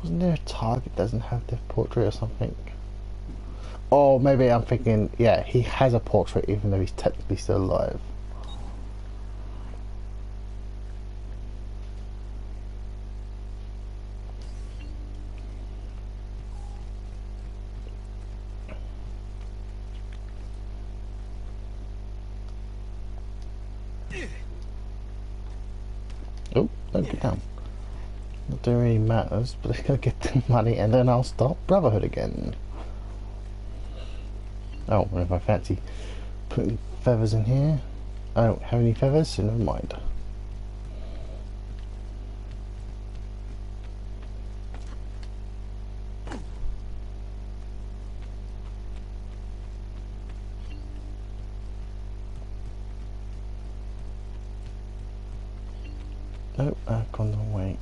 wasn't there a target that doesn't have their portrait or something? Or maybe I'm thinking, yeah, he has a portrait even though he's technically still alive. Oh, don't get down. Not doing really matters, but it's gonna get the money and then I'll start Brotherhood again. Oh, and if I fancy putting feathers in here, I don't have any feathers, so never mind. Nope, I've gone the wrong way.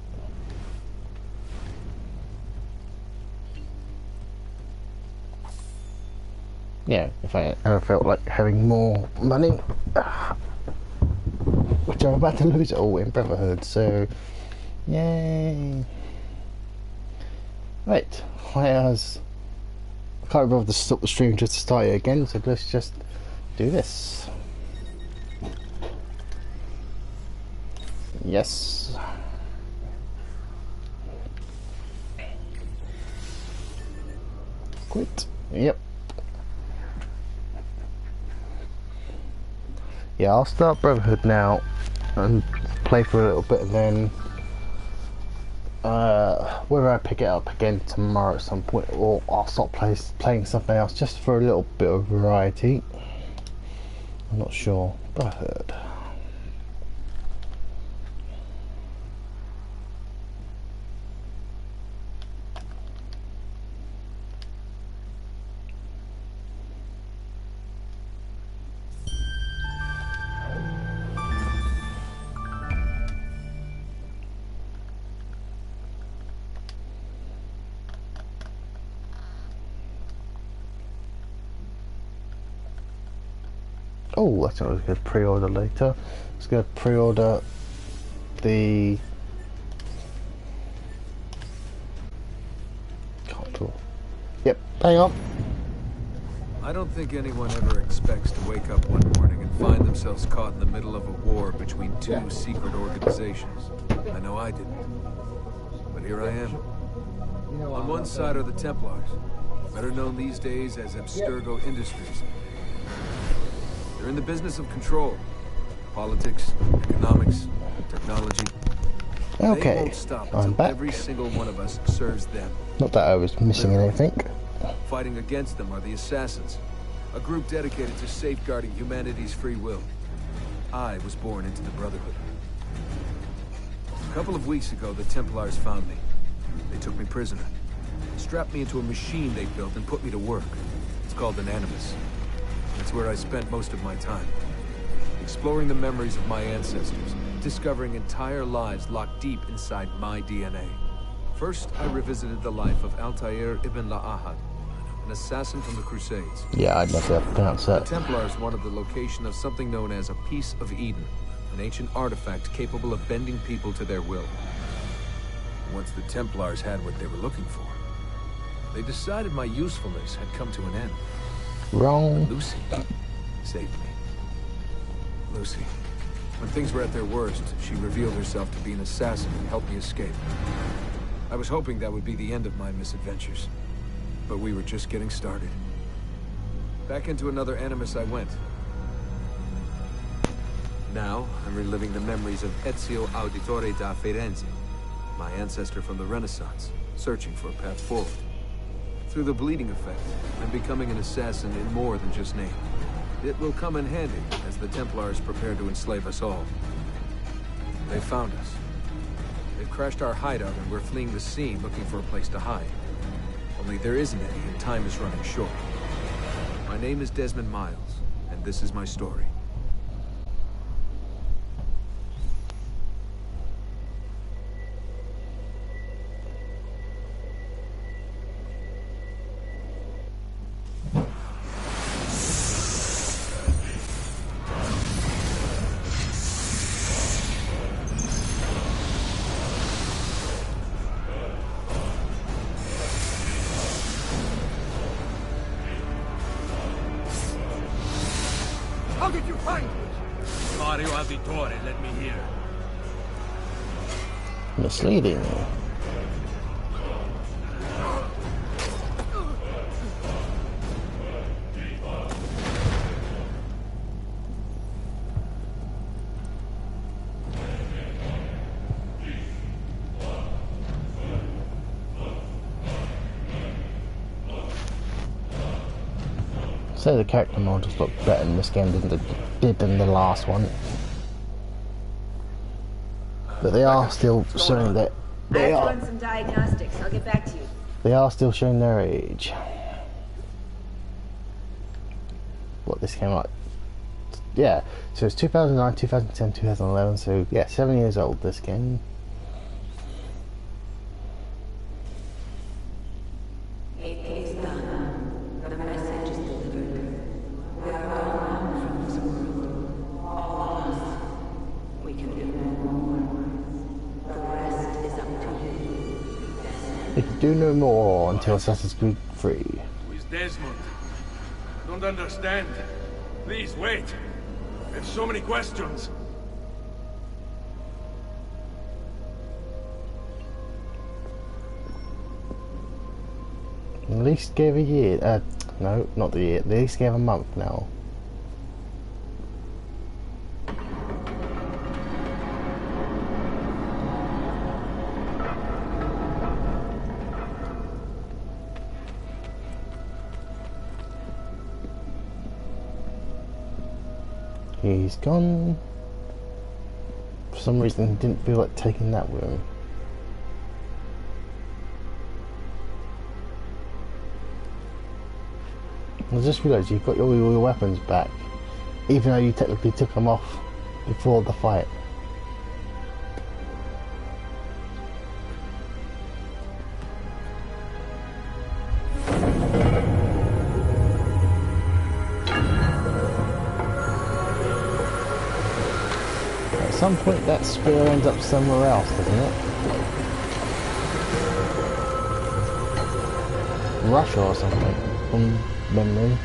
Yeah, if I ever felt like having more money, which I'm about to lose it all in Brotherhood, so yay. Right, I can't remember to stop the stream just to start it again, so let's just do this. Yes. Quit. Yep. Yeah, I'll start Brotherhood now and play for a little bit, and then whether I pick it up again tomorrow at some point or I'll start playing something else just for a little bit of variety. I'm not sure. Brotherhood. Oh, that's what I was going to pre-order later. I was going to pre-order the... Can't talk. Yep, hang on. I don't think anyone ever expects to wake up one morning and find themselves caught in the middle of a war between two secret organizations. I know I didn't. But here I am. On one side are the Templars, better known these days as Abstergo Industries. They're in the business of control. Politics, economics, technology. Okay, They won't stop I'm until back. every single one of us serves them. Not that I was missing anything. Fighting against them are the Assassins, a group dedicated to safeguarding humanity's free will. I was born into the Brotherhood. A couple of weeks ago, the Templars found me. They took me prisoner, strapped me into a machine they built and put me to work. It's called an Animus. It's where I spent most of my time. Exploring the memories of my ancestors, discovering entire lives locked deep inside my DNA. First, I revisited the life of Altair ibn La'ahad, an assassin from the Crusades. Yeah, I'd never pronounce The that. Templars wanted the location of something known as a Piece of Eden, an ancient artifact capable of bending people to their will. Once the Templars had what they were looking for, they decided my usefulness had come to an end. Wrong. Lucy saved me. Lucy. When things were at their worst, she revealed herself to be an assassin and helped me escape. I was hoping that would be the end of my misadventures, but we were just getting started. Back into another Animus I went. Now, I'm reliving the memories of Ezio Auditore da Firenze, my ancestor from the Renaissance, searching for a path forward. Through the bleeding effect, I'm becoming an assassin in more than just name. It will come in handy as the Templars prepare to enslave us all. They found us. They've crashed our hideout and we're fleeing the scene looking for a place to hide. Only there isn't any and time is running short. My name is Desmond Miles, and this is my story. How did you find me? Mario Auditore, let me hear. Misleading. So the character mod just looked better in this game than the last one. But they are still showing that I have to run some diagnostics. I'll get back to you. they are still showing their age. What this came out? Yeah, so it's 2009, 2010, 2011. So yeah, 7 years old. This game. It is done. The message is delivered. We are gone now from this world. All of us. We can do no more. The rest is up to you. We can do no more until Assassin's Creed 3. Who is Desmond? I don't understand. Please, wait. I have so many questions. At least gave a year. No, not the year. At least gave a month now. He's gone. For some reason, he didn't feel like taking that with him. I just realised you've got all your weapons back, even though you technically took them off before the fight. At some point that spear ends up somewhere else, doesn't it? Russia or something, from memory.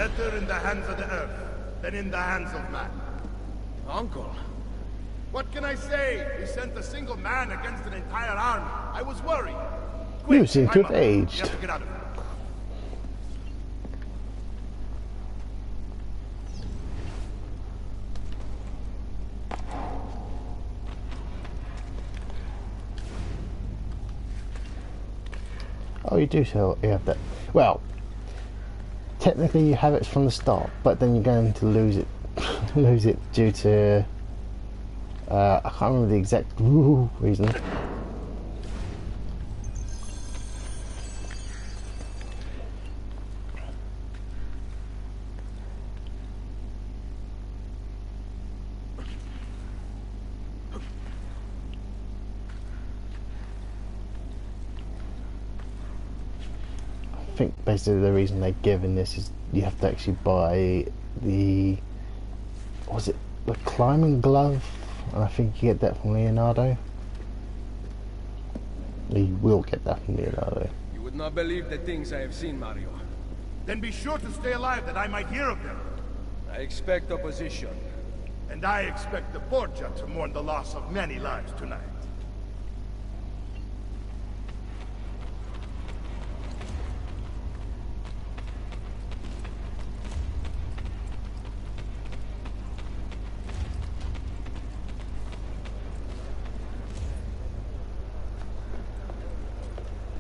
Better in the hands of the earth than in the hands of man. Uncle. What can I say? We sent a single man against an entire army. I was worried. Quick, You seem to have We aged. have to get out of here. Oh, you do still you have that. Well, technically you have it from the start, but then you're going to lose it, lose it due to I can't remember the exact reason. I think basically the reason they're giving this is you have to actually buy the, was it the climbing glove? And I think you get that from Leonardo. You will get that from Leonardo. You would not believe the things I have seen, Mario. Then be sure to stay alive that I might hear of them. I expect opposition. And I expect the Borgia to mourn the loss of many lives tonight.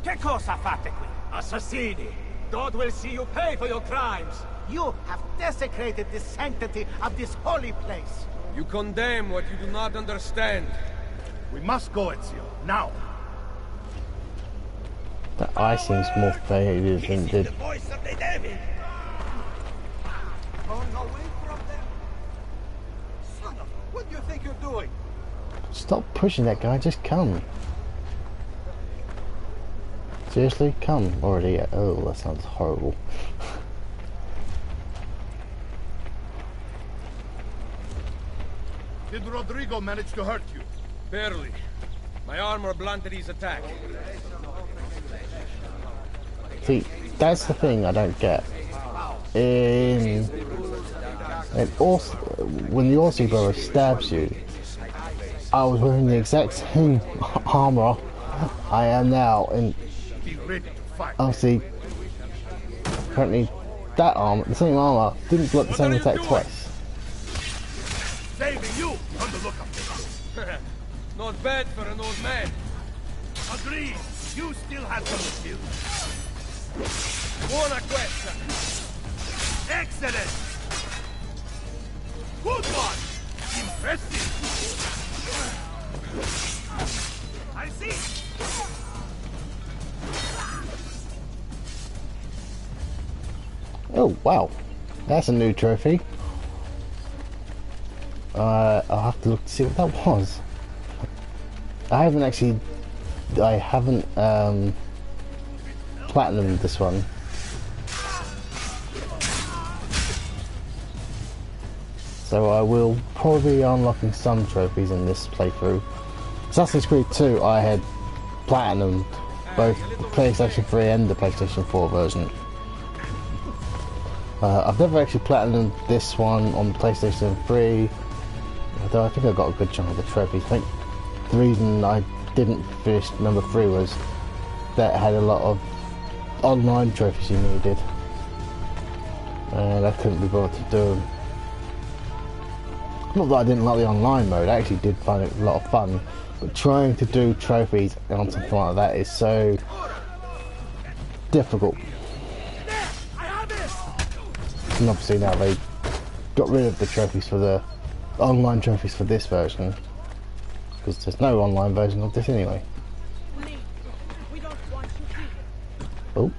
Che cosa fate qui? Assassini! God will see you pay for your crimes! You have desecrated the sanctity of this holy place! You condemn what you do not understand. We must go, Ezio, now! That eye seems more faded than did. The voice of the devil! Run away from them! Son of... What do you think you're doing? Stop pushing that guy, just come. Seriously? Come already. Oh, that sounds horrible. Did Rodrigo manage to hurt you? Barely. My armor blunted his attack. See, that's the thing I don't get. In also, when the Aussie brother stabs you, I was wearing the exact same armor I am now, and obviously, apparently, that armor, the same armor, didn't block the same attack twice. Saving you on the lookout. Not bad for an old man. Agreed. You still have some skills. Buona questa. Excellent. Good one. Impressive. I see. Oh wow, that's a new trophy. I'll have to look to see what that was. I haven't platinumed this one. So I will probably be unlocking some trophies in this playthrough. Assassin's Creed 2 I had platinumed both the PlayStation 3 and the PlayStation 4 version. I've never actually platinumed this one on the PlayStation 3, although I think I got a good chunk of the trophies. I think the reason I didn't finish number 3 was that it had a lot of online trophies you needed, and I couldn't be bothered to do them. Not that I didn't like the online mode, I actually did find it a lot of fun, but trying to do trophies on something like that is so difficult. And obviously now they got rid of the trophies for the online trophies for this version, because there's no online version of this anyway. Oh.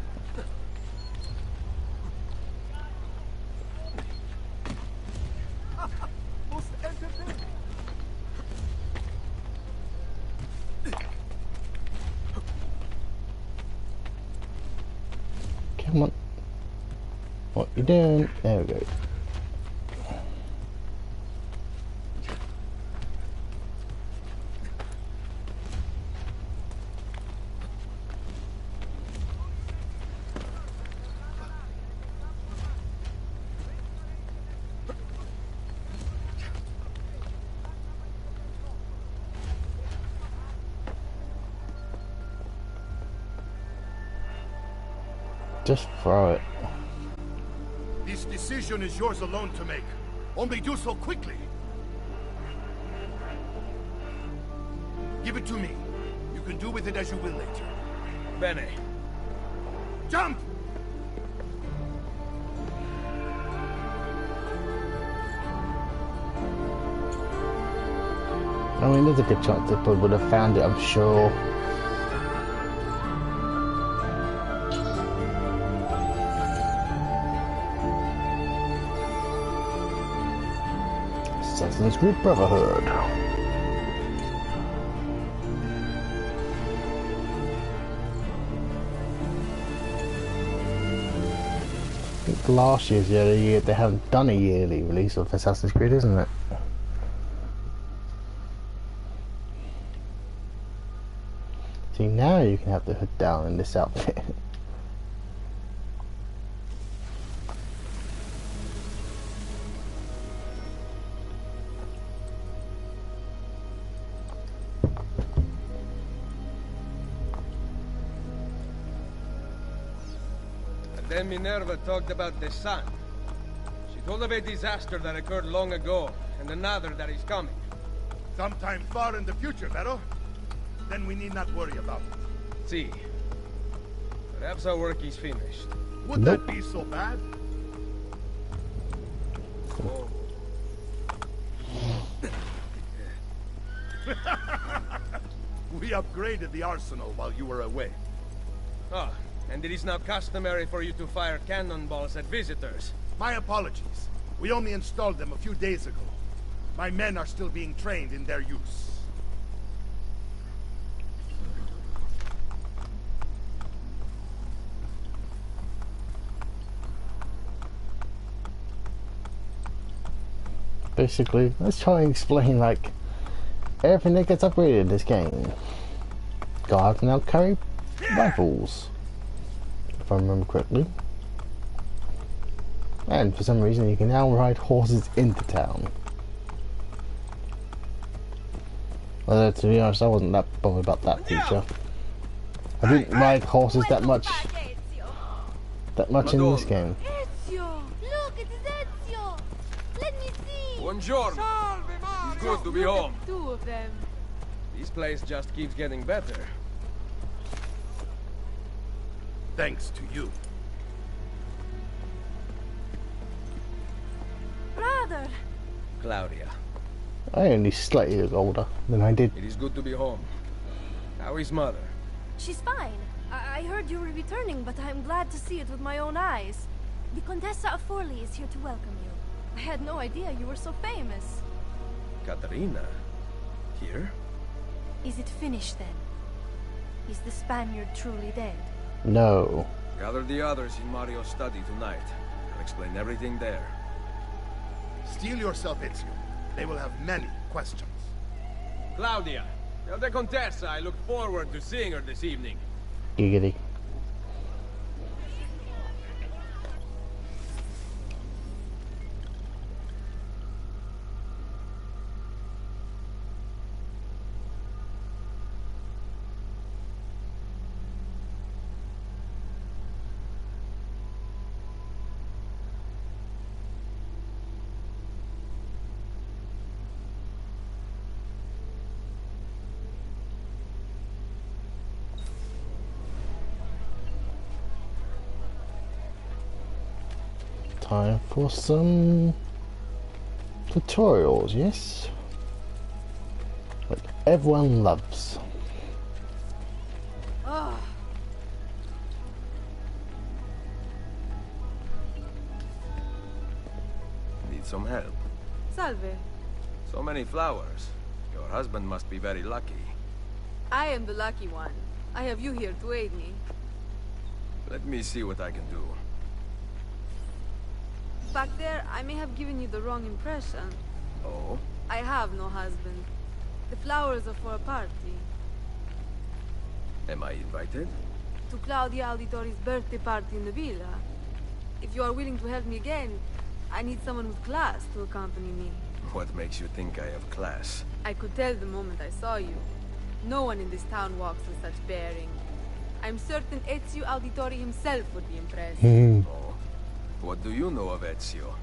Come on. What you doing? There we go. Just throw it. This decision is yours alone to make. Only do so quickly. Give it to me. You can do with it as you will later. Bene. Jump! I mean, there's a good chance they probably would have found it, I'm sure. Assassin's Creed Brotherhood. I think last year's the other year they haven't done a yearly release of Assassin's Creed, isn't it? See, now you can have the hood down in this outfit. And then Minerva talked about the sun. She told of a disaster that occurred long ago, and another that is coming. Sometime far in the future, Vero. Then we need not worry about it. See. Perhaps our work is finished. Would that be so bad? Oh. We upgraded the arsenal while you were away. Ah, and it is now customary for you to fire cannonballs at visitors. My apologies. We only installed them a few days ago. My men are still being trained in their use. Basically, let's try and explain like everything that gets upgraded in this game. Guards now carry rifles, if I remember correctly. And for some reason you can now ride horses into town. Although to be honest, I wasn't that bothered about that feature. I didn't ride horses that much in this game. Ezio! Look, it is Ezio! Let me see! Buongiorno! It's good to be home. Two of them. This place just keeps getting better. Thanks to you. Brother! Claudia. I only slightly look older than I did. It is good to be home. How is mother? She's fine. I heard you were returning, but I'm glad to see it with my own eyes. The Contessa of Forli is here to welcome you. I had no idea you were so famous. Caterina? Here? Is it finished then? Is the Spaniard truly dead? No. Gather the others in Mario's study tonight. I'll explain everything there. Steel yourself, Ezio. They will have many questions. Claudia, tell the Contessa I look forward to seeing her this evening. Giggity. Time for some tutorials, yes? Like everyone loves. Oh. Need some help? Salve. So many flowers. Your husband must be very lucky. I am the lucky one. I have you here to aid me. Let me see what I can do. Back there, I may have given you the wrong impression. Oh? I have no husband. The flowers are for a party. Am I invited? To Claudia Auditori's birthday party in the villa. If you are willing to help me again, I need someone with class to accompany me. What makes you think I have class? I could tell the moment I saw you. No one in this town walks with such bearing. I'm certain Ezio Auditori himself would be impressed. Oh. What do you know of Ezio?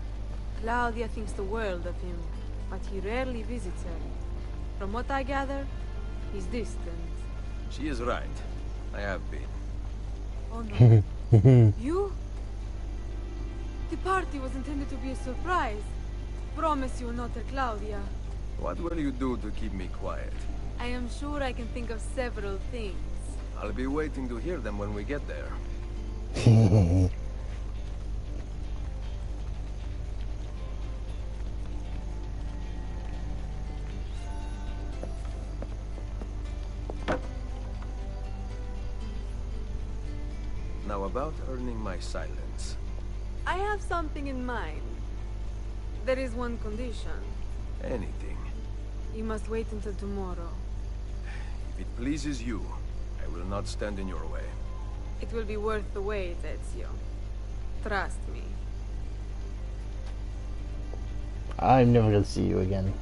Claudia thinks the world of him, but he rarely visits her. From what I gather, he's distant. She is right. I have been. Oh no. You? The party was intended to be a surprise. Promise you will not tell Claudia. What will you do to keep me quiet? I am sure I can think of several things. I'll be waiting to hear them when we get there. Now about earning my silence. I have something in mind. There is one condition. Anything. You must wait until tomorrow. If it pleases you, I will not stand in your way. It will be worth the wait, Ezio. Trust me. I'm never gonna see you again.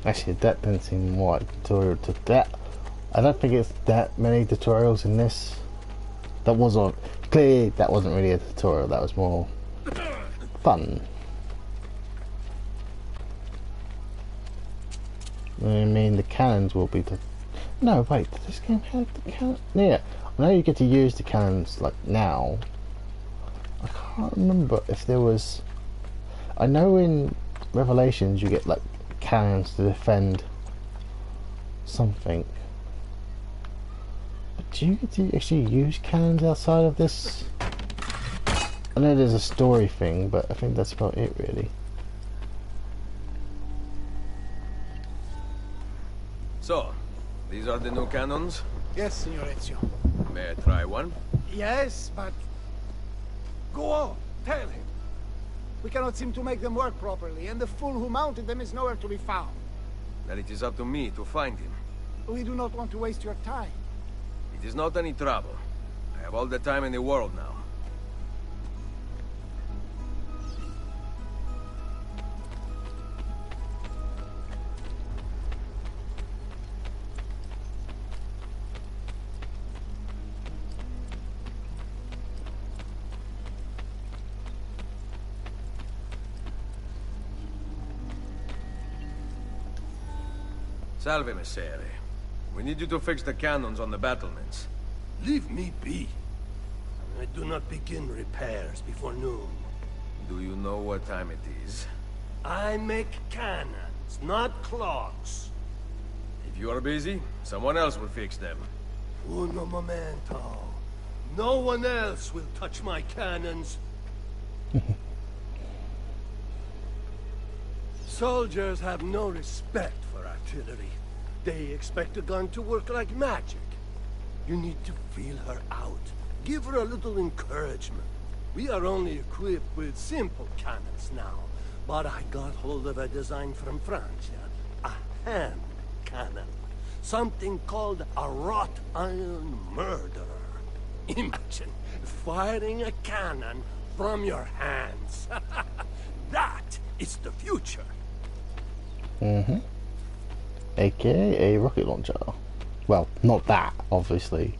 Actually, that didn't seem what tutorial to that. I don't think it's that many tutorials in this. That wasn't clearly. That wasn't really a tutorial. That was more fun. I mean, the cannons will be. No, wait. Does this game have the cannon? Yeah, I know you get to use the cannons like now. I can't remember if there was. I know in Revelations you get like cannons to defend something. But do you get to actually use cannons outside of this? I know there's a story thing, but I think that's about it really. So, these are the new cannons? Yes, Signor Ezio. May I try one? Yes, but... Go on, tell him. We cannot seem to make them work properly, and the fool who mounted them is nowhere to be found. Then it is up to me to find him. We do not want to waste your time. It is not any trouble. I have all the time in the world now. Salve, Messere. We need you to fix the cannons on the battlements. Leave me be. I do not begin repairs before noon. Do you know what time it is? I make cannons, not clocks. If you are busy, someone else will fix them. Uno momento. No one else will touch my cannons. Soldiers have no respect for artillery. They expect a gun to work like magic. You need to feel her out. Give her a little encouragement. We are only equipped with simple cannons now. But I got hold of a design from Francia. A hand cannon. Something called a wrought iron murderer. Imagine firing a cannon from your hands. That is the future. Mm-hmm. AKA a rocket launcher. Well, not that, obviously.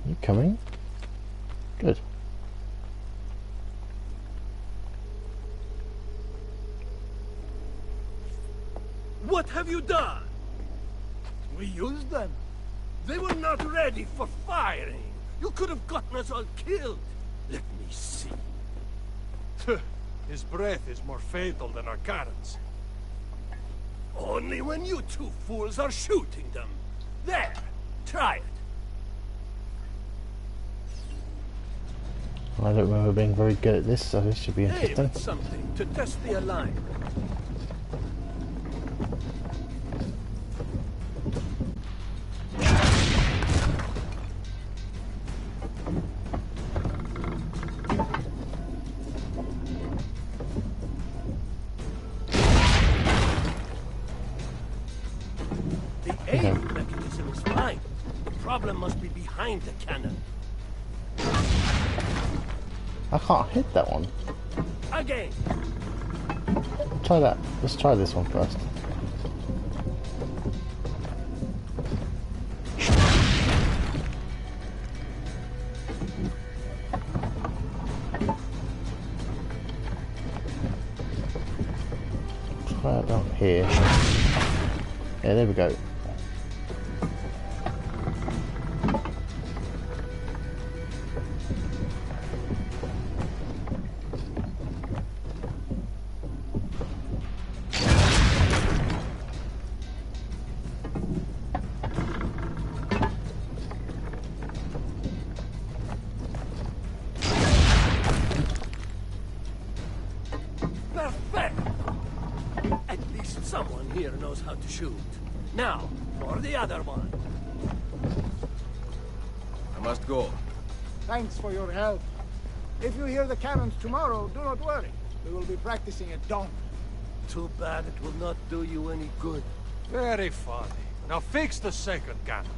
You coming? Good. What have you done? We used them. They were not ready for firing. You could have gotten us all killed. Let me see. His breath is more fatal than our cannons. Only when you two fools are shooting them. There, try it. I don't remember being very good at this, so this should be interesting. Aim at something to test the alignment. The aim mechanism is fine. The problem must be behind the cannon. I can't hit that one. Again. Try that. Let's try this one first. Try it down here. Yeah, there we go. Perfect! At least someone here knows how to shoot. Now, for the other one. I must go. Thanks for your help. If you hear the cannons tomorrow, do not worry. We will be practicing at dawn. Too bad it will not do you any good. Very funny. Now fix the second cannon.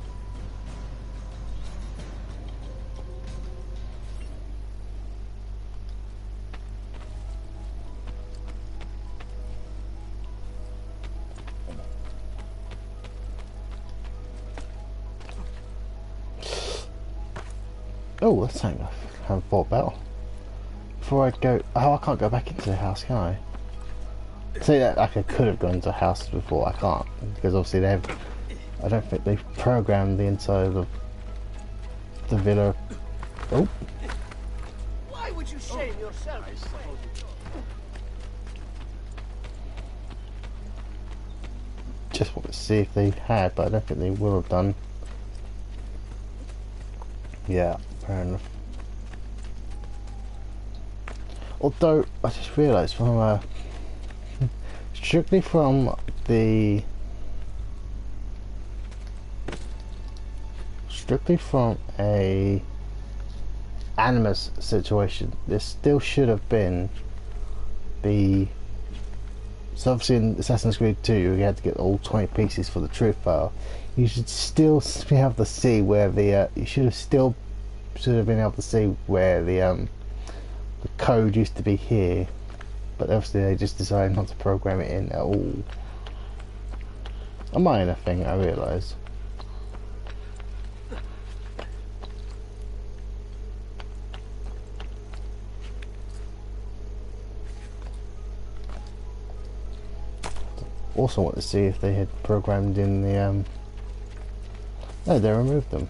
Oh, that's something I haven't thought about. Before I go... Oh, I can't go back into the house, can I? See, that like I could have gone into a house before. I can't. Because obviously they have... I don't think they've programmed the inside of the villa. Oh. Why would you shame yourself? Just want to see if they had, but I don't think they will have done. Yeah, fair enough. Although, I just realised from strictly from a animus situation, there still should have been the... So obviously in Assassin's Creed 2 you had to get all 20 pieces for the truth file. You should still be able to see where the you should have been able to see where the code used to be here, but obviously they just decided not to program it in at all. A minor thing, I realise. Also want to see if they had programmed in the no, they removed them,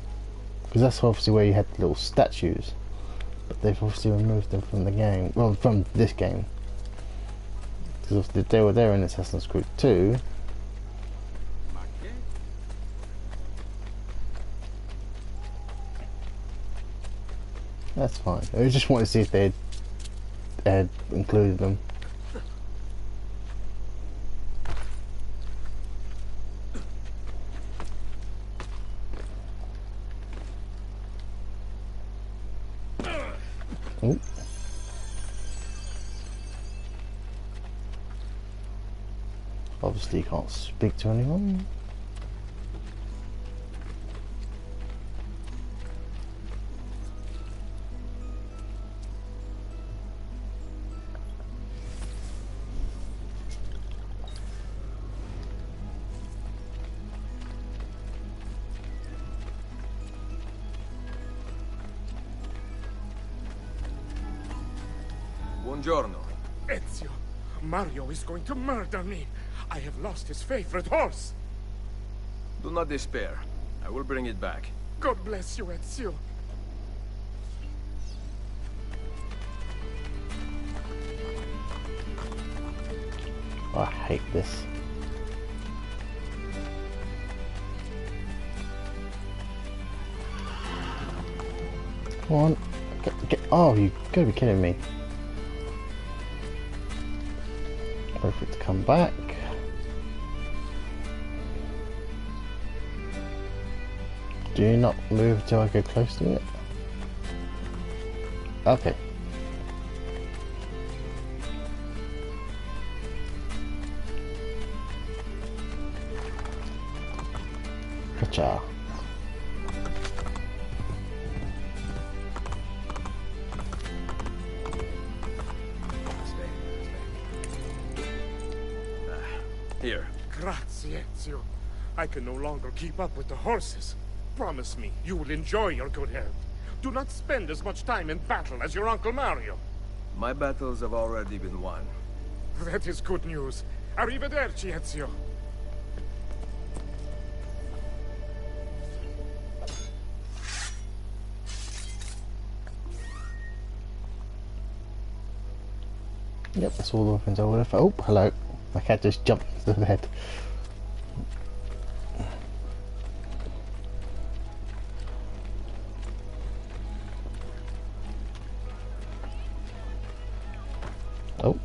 because that's obviously where you had the little statues, but they've obviously removed them from the game, well, from this game, because if they were there in Assassin's Creed 2. That's fine. I just wanted to see if they had included them. Ooh. Obviously you can't speak to anyone. Buongiorno. Ezio, Mario is going to murder me. I have lost his favorite horse. Do not despair. I will bring it back. God bless you, Ezio. I hate this. Come on. Oh, you gotta be kidding me. Wait for it to come back. Do not move until I go close to it. Okay. Gotcha. Here. Grazie, Ezio. I can no longer keep up with the horses. Promise me you will enjoy your good health. Do not spend as much time in battle as your Uncle Mario. My battles have already been won. That is good news. Arrivederci, Ezio. Yep, that's all the weapons I would have. Oh, hello. My cat just jumped into the bed. Oh.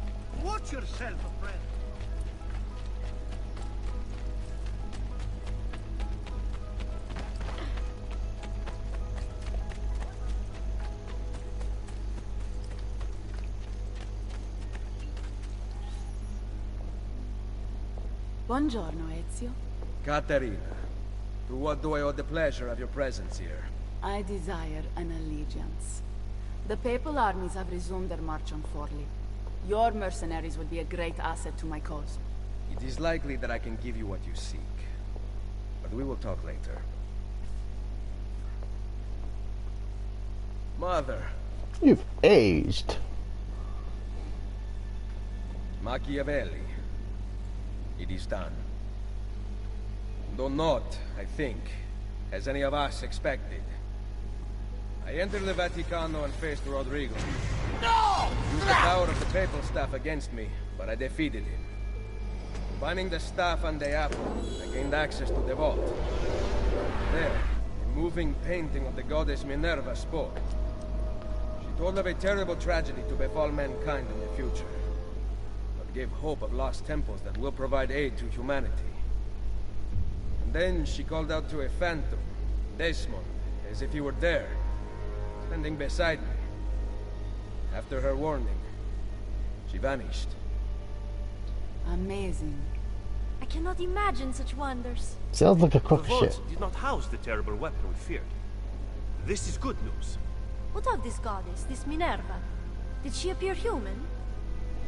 Watch yourself, friend. Buongiorno, Ezio. Caterina, to what do I owe the pleasure of your presence here? I desire an allegiance. The papal armies have resumed their march on Forli. Your mercenaries would be a great asset to my cause. It is likely that I can give you what you seek. But we will talk later. Mother. You've aged. Machiavelli. It is done. Though not, I think, as any of us expected. I entered the Vaticano and faced Rodrigo. No! He used the power of the papal staff against me, but I defeated him. Finding the staff and the apple, I gained access to the vault. There, a moving painting of the goddess Minerva spoke. She told of a terrible tragedy to befall mankind in the future, but gave hope of lost temples that will provide aid to humanity. And then she called out to a phantom, Desmond, as if he were there, standing beside me. After her warning, she vanished. Amazing. I cannot imagine such wonders. Sounds like a crock The of shit. vault did not house the terrible weapon we feared. This is good news. What of this goddess, this Minerva? Did she appear human?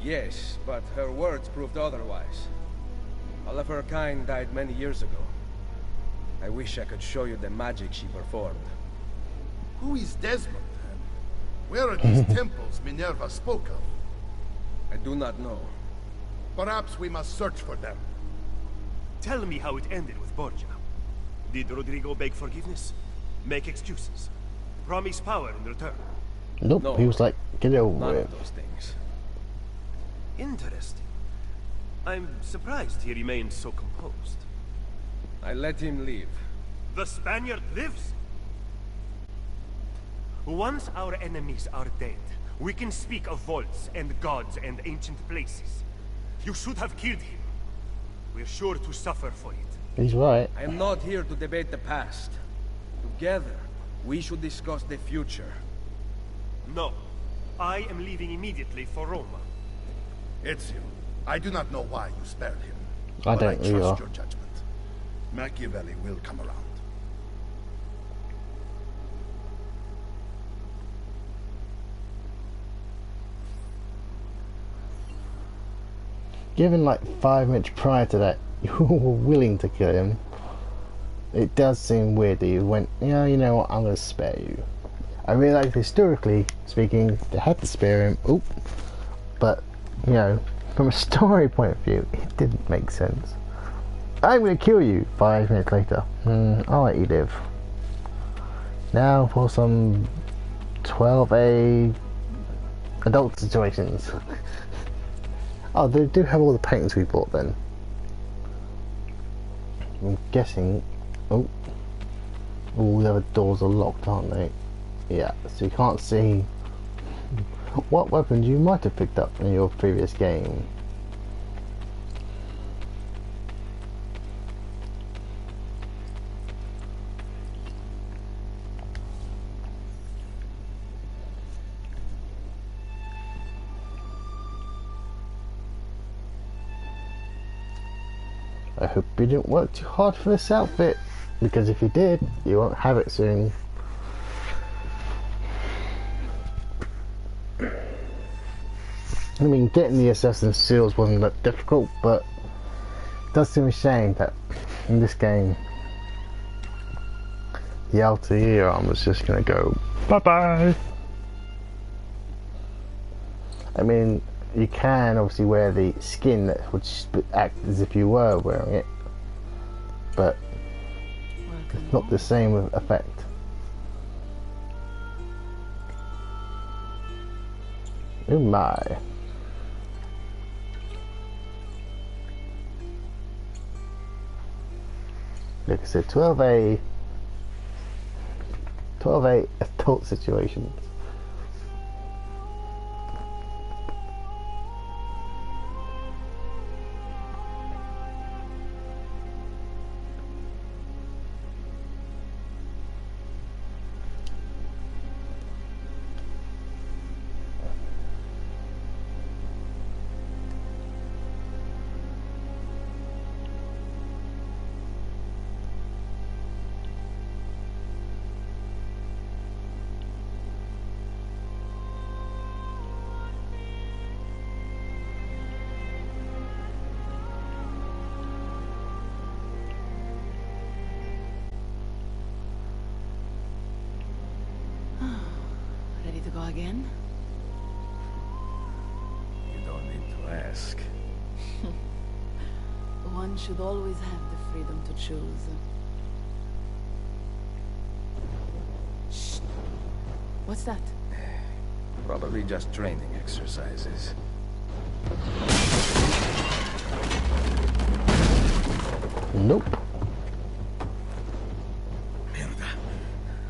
Yes, but her words proved otherwise. All of her kind died many years ago. I wish I could show you the magic she performed. Who is Desmond, then? Where are these temples Minerva spoke of? I do not know. Perhaps we must search for them. Tell me how it ended with Borgia. Did Rodrigo beg forgiveness? Make excuses? Promise power in return? Nope, No. he was like, get it over None with. of those things. Interesting. I'm surprised he remained so composed. I let him leave. The Spaniard lives? Once our enemies are dead, we can speak of vaults and gods and ancient places. You should have killed him. We're sure to suffer for it. He's right. I am not here to debate the past. Together, we should discuss the future. No. I am leaving immediately for Roma. Ezio, I do not know why you spared him. I but don't I trust either. your judgment. Machiavelli will come around. Given like 5 minutes prior to that, you were willing to kill him. It does seem weird that you went, yeah, you know what, I'm going to spare you. I realise historically speaking, they had to spare him, oop, but, you know, from a story point of view, it didn't make sense. I'm going to kill you 5 minutes later. I'll let you live. Now for some 12A adult situations. Oh, they do have all the paintings we bought then. I'm guessing. Oh, all the other doors are locked, aren't they? Yeah, so you can't see what weapons you might have picked up in your previous game. I hope you didn't work too hard for this outfit, because if you did, you won't have it soon. I mean, getting the assassin's seals wasn't that difficult, but does seem a shame that in this game the LTE armor's just gonna go bye-bye. I mean, you can obviously wear the skin that would act as if you were wearing it, but it's not the same effect. Oh my. Like I said, 12A adult situations. Ready to go again? You don't need to ask. One should always have the freedom to choose. Shh. What's that? Probably just training exercises. Nope. Mierda.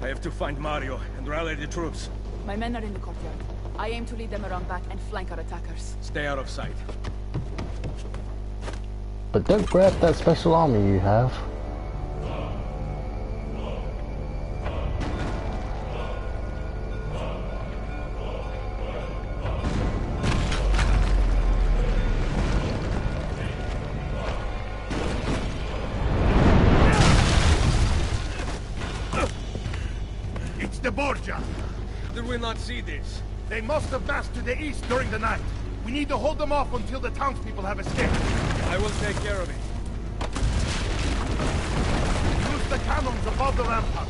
I have to find Mario and rally the troops. My men are in the courtyard. I aim to lead them around back and flank our attackers. Stay out of sight. But don't grab that special armor you have. It's the Borgia! Did we not see this? They must have massed to the east during the night. We need to hold them off until the townspeople have escaped. I will take care of it. Use the cannons above the rampart.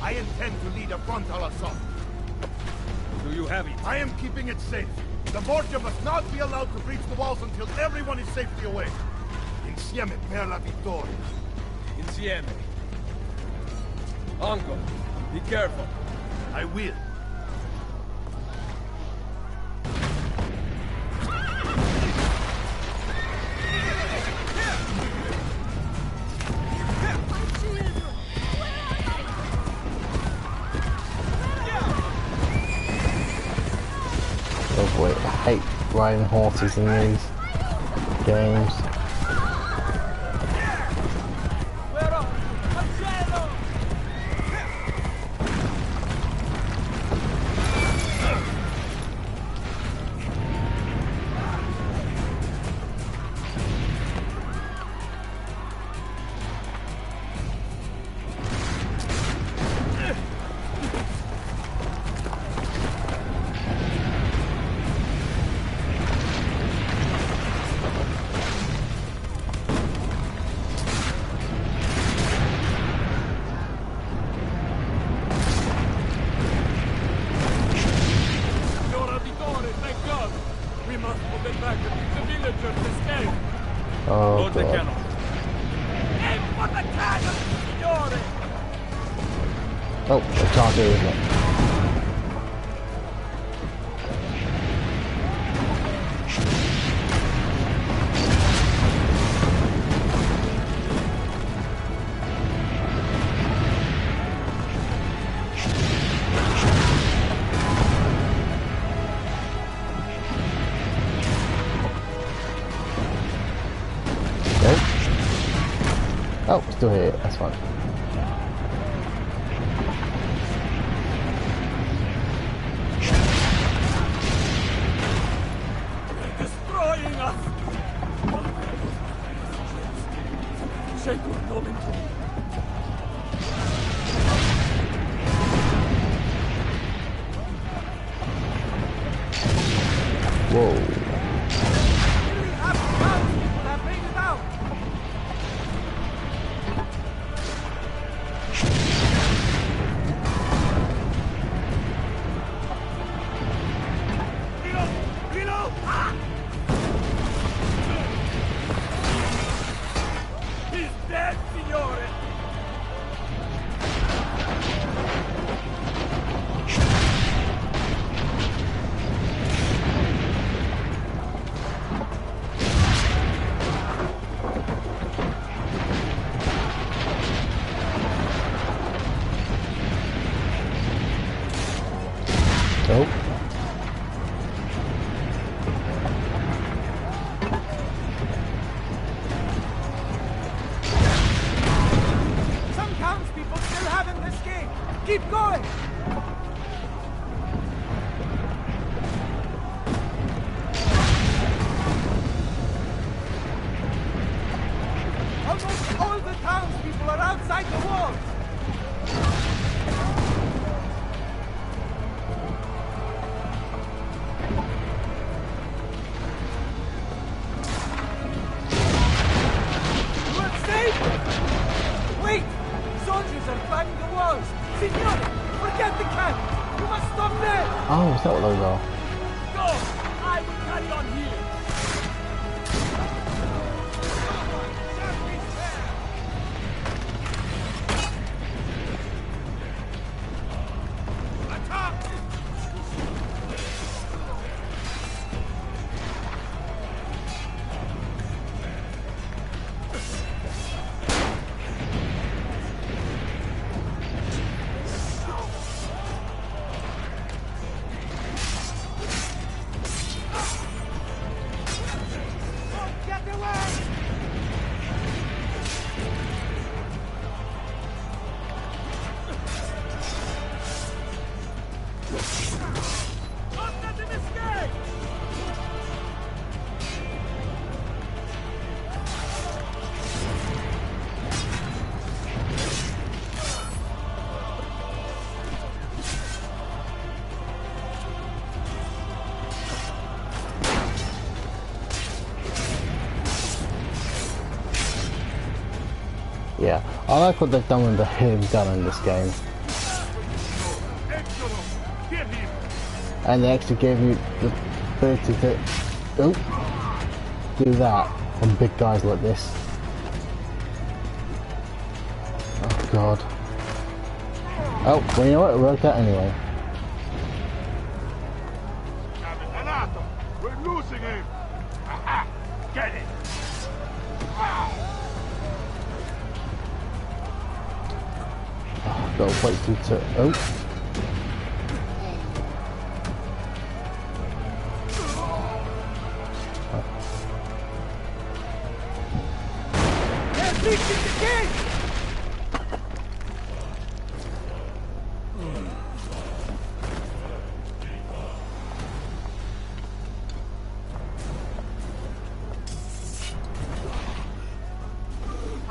I intend to lead a frontal assault. Do you have it? I am keeping it safe. The Borgia must not be allowed to breach the walls until everyone is safely away. Insieme per la vittoria. Insieme. Uncle, be careful. I will. Oh boy, I hate riding horses in these games. Oh, Load the God. cannon. Aim for the cannon, signore! Oh, I can't do it, isn't it? Oh, still here. That's fine. Destroying us! Sacred momentum. Whoa. We have made it out! Oh, is that what those are? Go! I will carry on here! Yeah, I like what they've done with the hidden gun in this game. And they actually gave you the ability to do that on big guys like this. Oh god. Oh, well you know what, it worked out anyway. We're losing him! Aha! Get it! Got to wait through to... Oh. They're reaching the gate!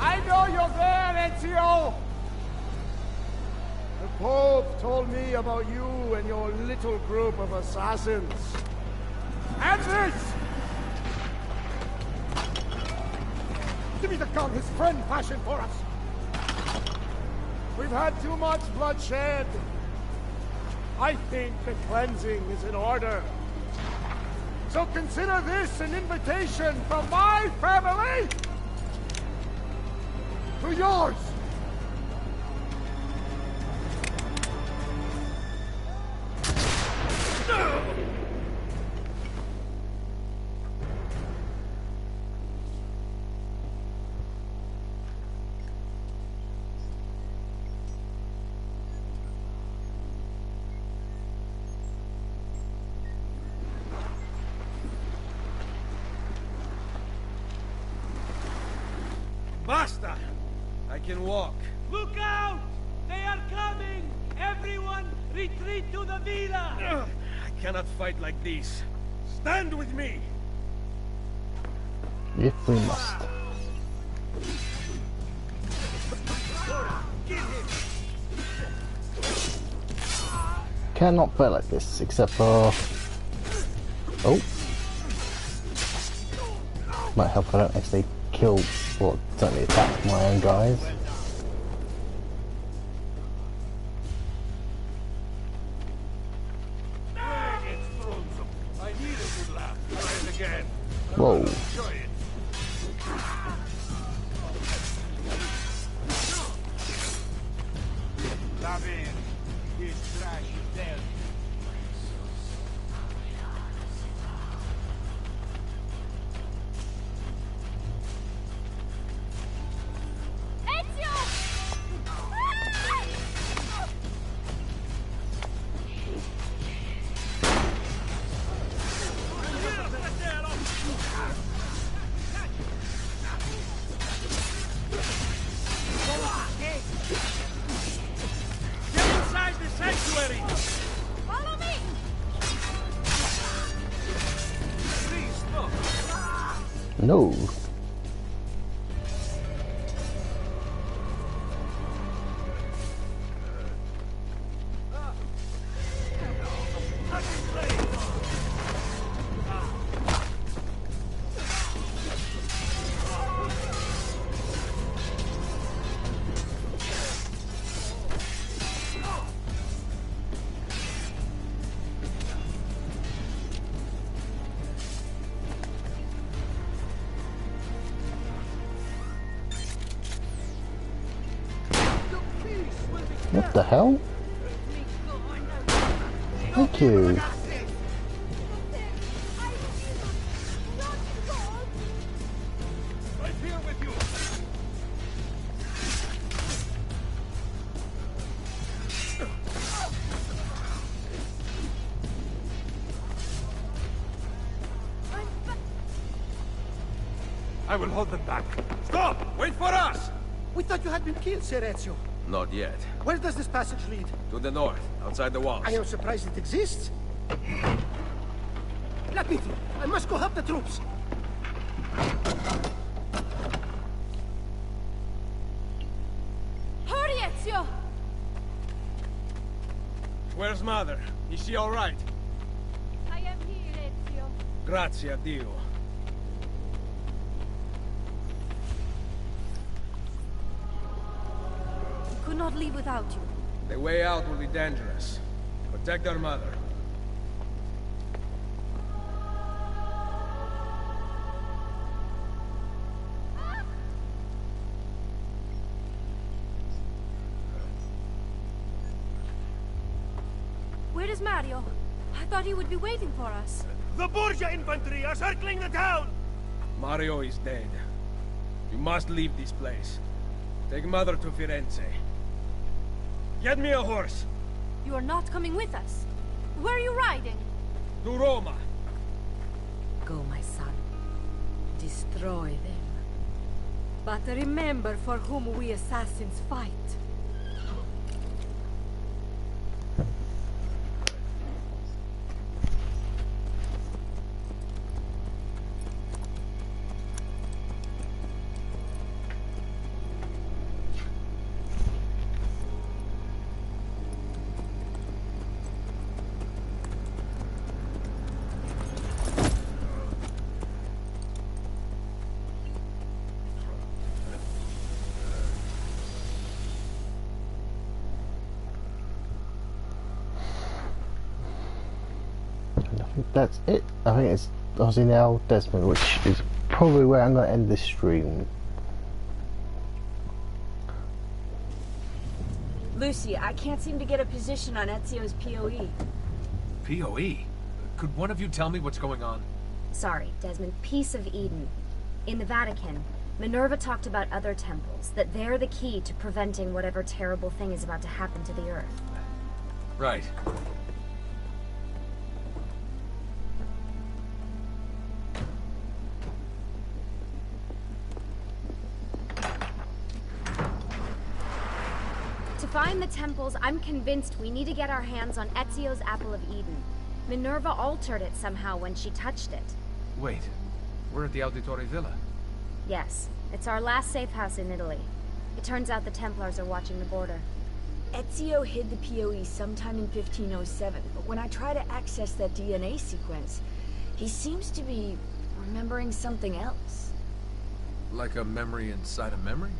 I know you're there, Ezio! The Pope told me about you and your little group of assassins. And this! Give me the gun his friend fashioned for us! We've had too much bloodshed. I think the cleansing is in order. So consider this an invitation from my family to yours! Basta! I can walk. Look out! They are coming! Everyone, retreat to the villa! I cannot fight like this. Stand with me! If we must. Cannot play like this, except for... Oh. Might help if I don't actually kill or certainly attack my own guys. Whoa. No. the hell? Thank you. I will hold them back. Stop! Wait for us! We thought you had been killed, Sir Ezio. Not yet. Where does this passage lead? To the north, outside the walls. I am surprised it exists. Let me through. I must go help the troops. Hurry, Ezio! Where's Mother? Is she all right? I am here, Ezio. Grazie a Dio. We could not leave without you. The way out will be dangerous. Protect our mother. Where is Mario? I thought he would be waiting for us. The Borgia infantry are circling the town! Mario is dead. You must leave this place. Take Mother to Firenze. Get me a horse. You are not coming with us. Where are you riding? To Roma. Go, my son. Destroy them. But remember for whom we assassins fight. That's it. I think it's obviously now Desmond, which is probably where I'm going to end this stream. Lucy, I can't seem to get a position on Ezio's POE. POE? Could one of you tell me what's going on? Sorry, Desmond. Peace of Eden. In the Vatican, Minerva talked about other temples, that they're the key to preventing whatever terrible thing is about to happen to the Earth. Right. To find the temples, I'm convinced we need to get our hands on Ezio's Apple of Eden. Minerva altered it somehow when she touched it. Wait, we're at the Auditore Villa. Yes, it's our last safe house in Italy. It turns out the Templars are watching the border. Ezio hid the POE sometime in 1507, but when I try to access that DNA sequence, he seems to be remembering something else. Like a memory inside a memory?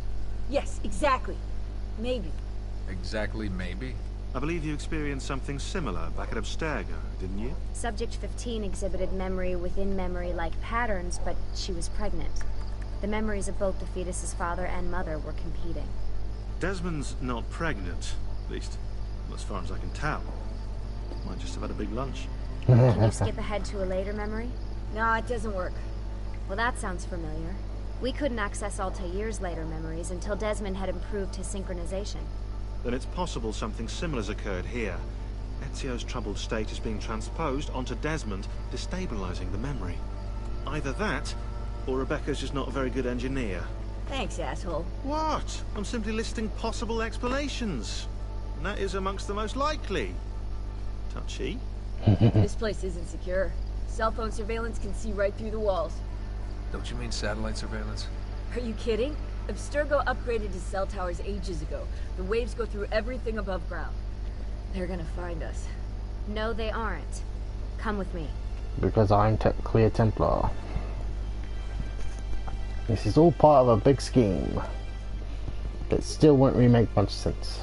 Yes, exactly. Maybe. Exactly, maybe? I believe you experienced something similar back at Abstergo, didn't you? Subject 15 exhibited memory within memory-like patterns, but she was pregnant. The memories of both the fetus's father and mother were competing. Desmond's not pregnant, at least as far as I can tell. Might just have had a big lunch. Can you skip ahead to a later memory? No, it doesn't work. Well, that sounds familiar. We couldn't access Altair's later memories until Desmond had improved his synchronization. Then it's possible something similar's occurred here. Ezio's troubled state is being transposed onto Desmond, destabilizing the memory. Either that, or Rebecca's just not a very good engineer. Thanks, asshole. What? I'm simply listing possible explanations. And that is amongst the most likely. Touchy. This place isn't secure. Cell phone surveillance can see right through the walls. Don't you mean satellite surveillance? Are you kidding? Abstergo upgraded his cell towers ages ago. The waves go through everything above ground. They're gonna find us. No, they aren't. Come with me. Because I'm technically a Templar. This is all part of a big scheme that still won't really make much sense.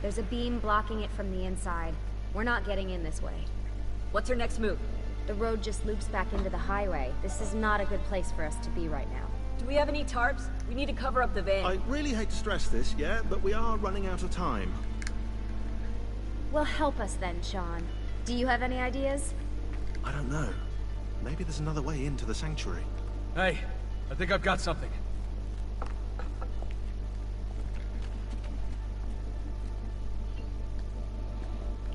There's a beam blocking it from the inside. We're not getting in this way. What's her next move? The road just loops back into the highway. This is not a good place for us to be right now. Do we have any tarps? We need to cover up the van. I really hate to stress this, yeah, but we are running out of time. Well, help us then, Sean. Do you have any ideas? I don't know. Maybe there's another way into the sanctuary. Hey, I think I've got something.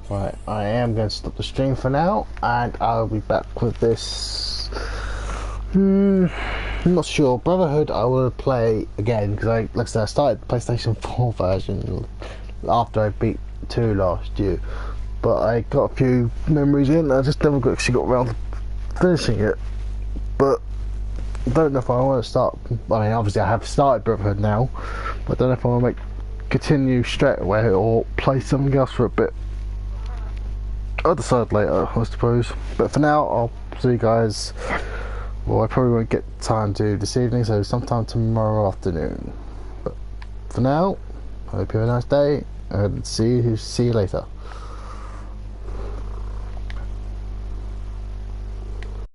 Right, I am going to stop the stream for now, and I'll be back with this. I'm not sure. Brotherhood I will play again, because like I said, I started the PlayStation 4 version after I beat 2 last year. But I got a few memories in, I just never actually got around to finishing it. But I don't know if I want to start. I mean, obviously I have started Brotherhood now, but I don't know if I want to continue straight away or play something else for a bit. I'll decide later, I suppose. But for now, I'll see you guys. Well, I probably won't get time to this evening, so sometime tomorrow afternoon. But for now, I hope you have a nice day, and see you later.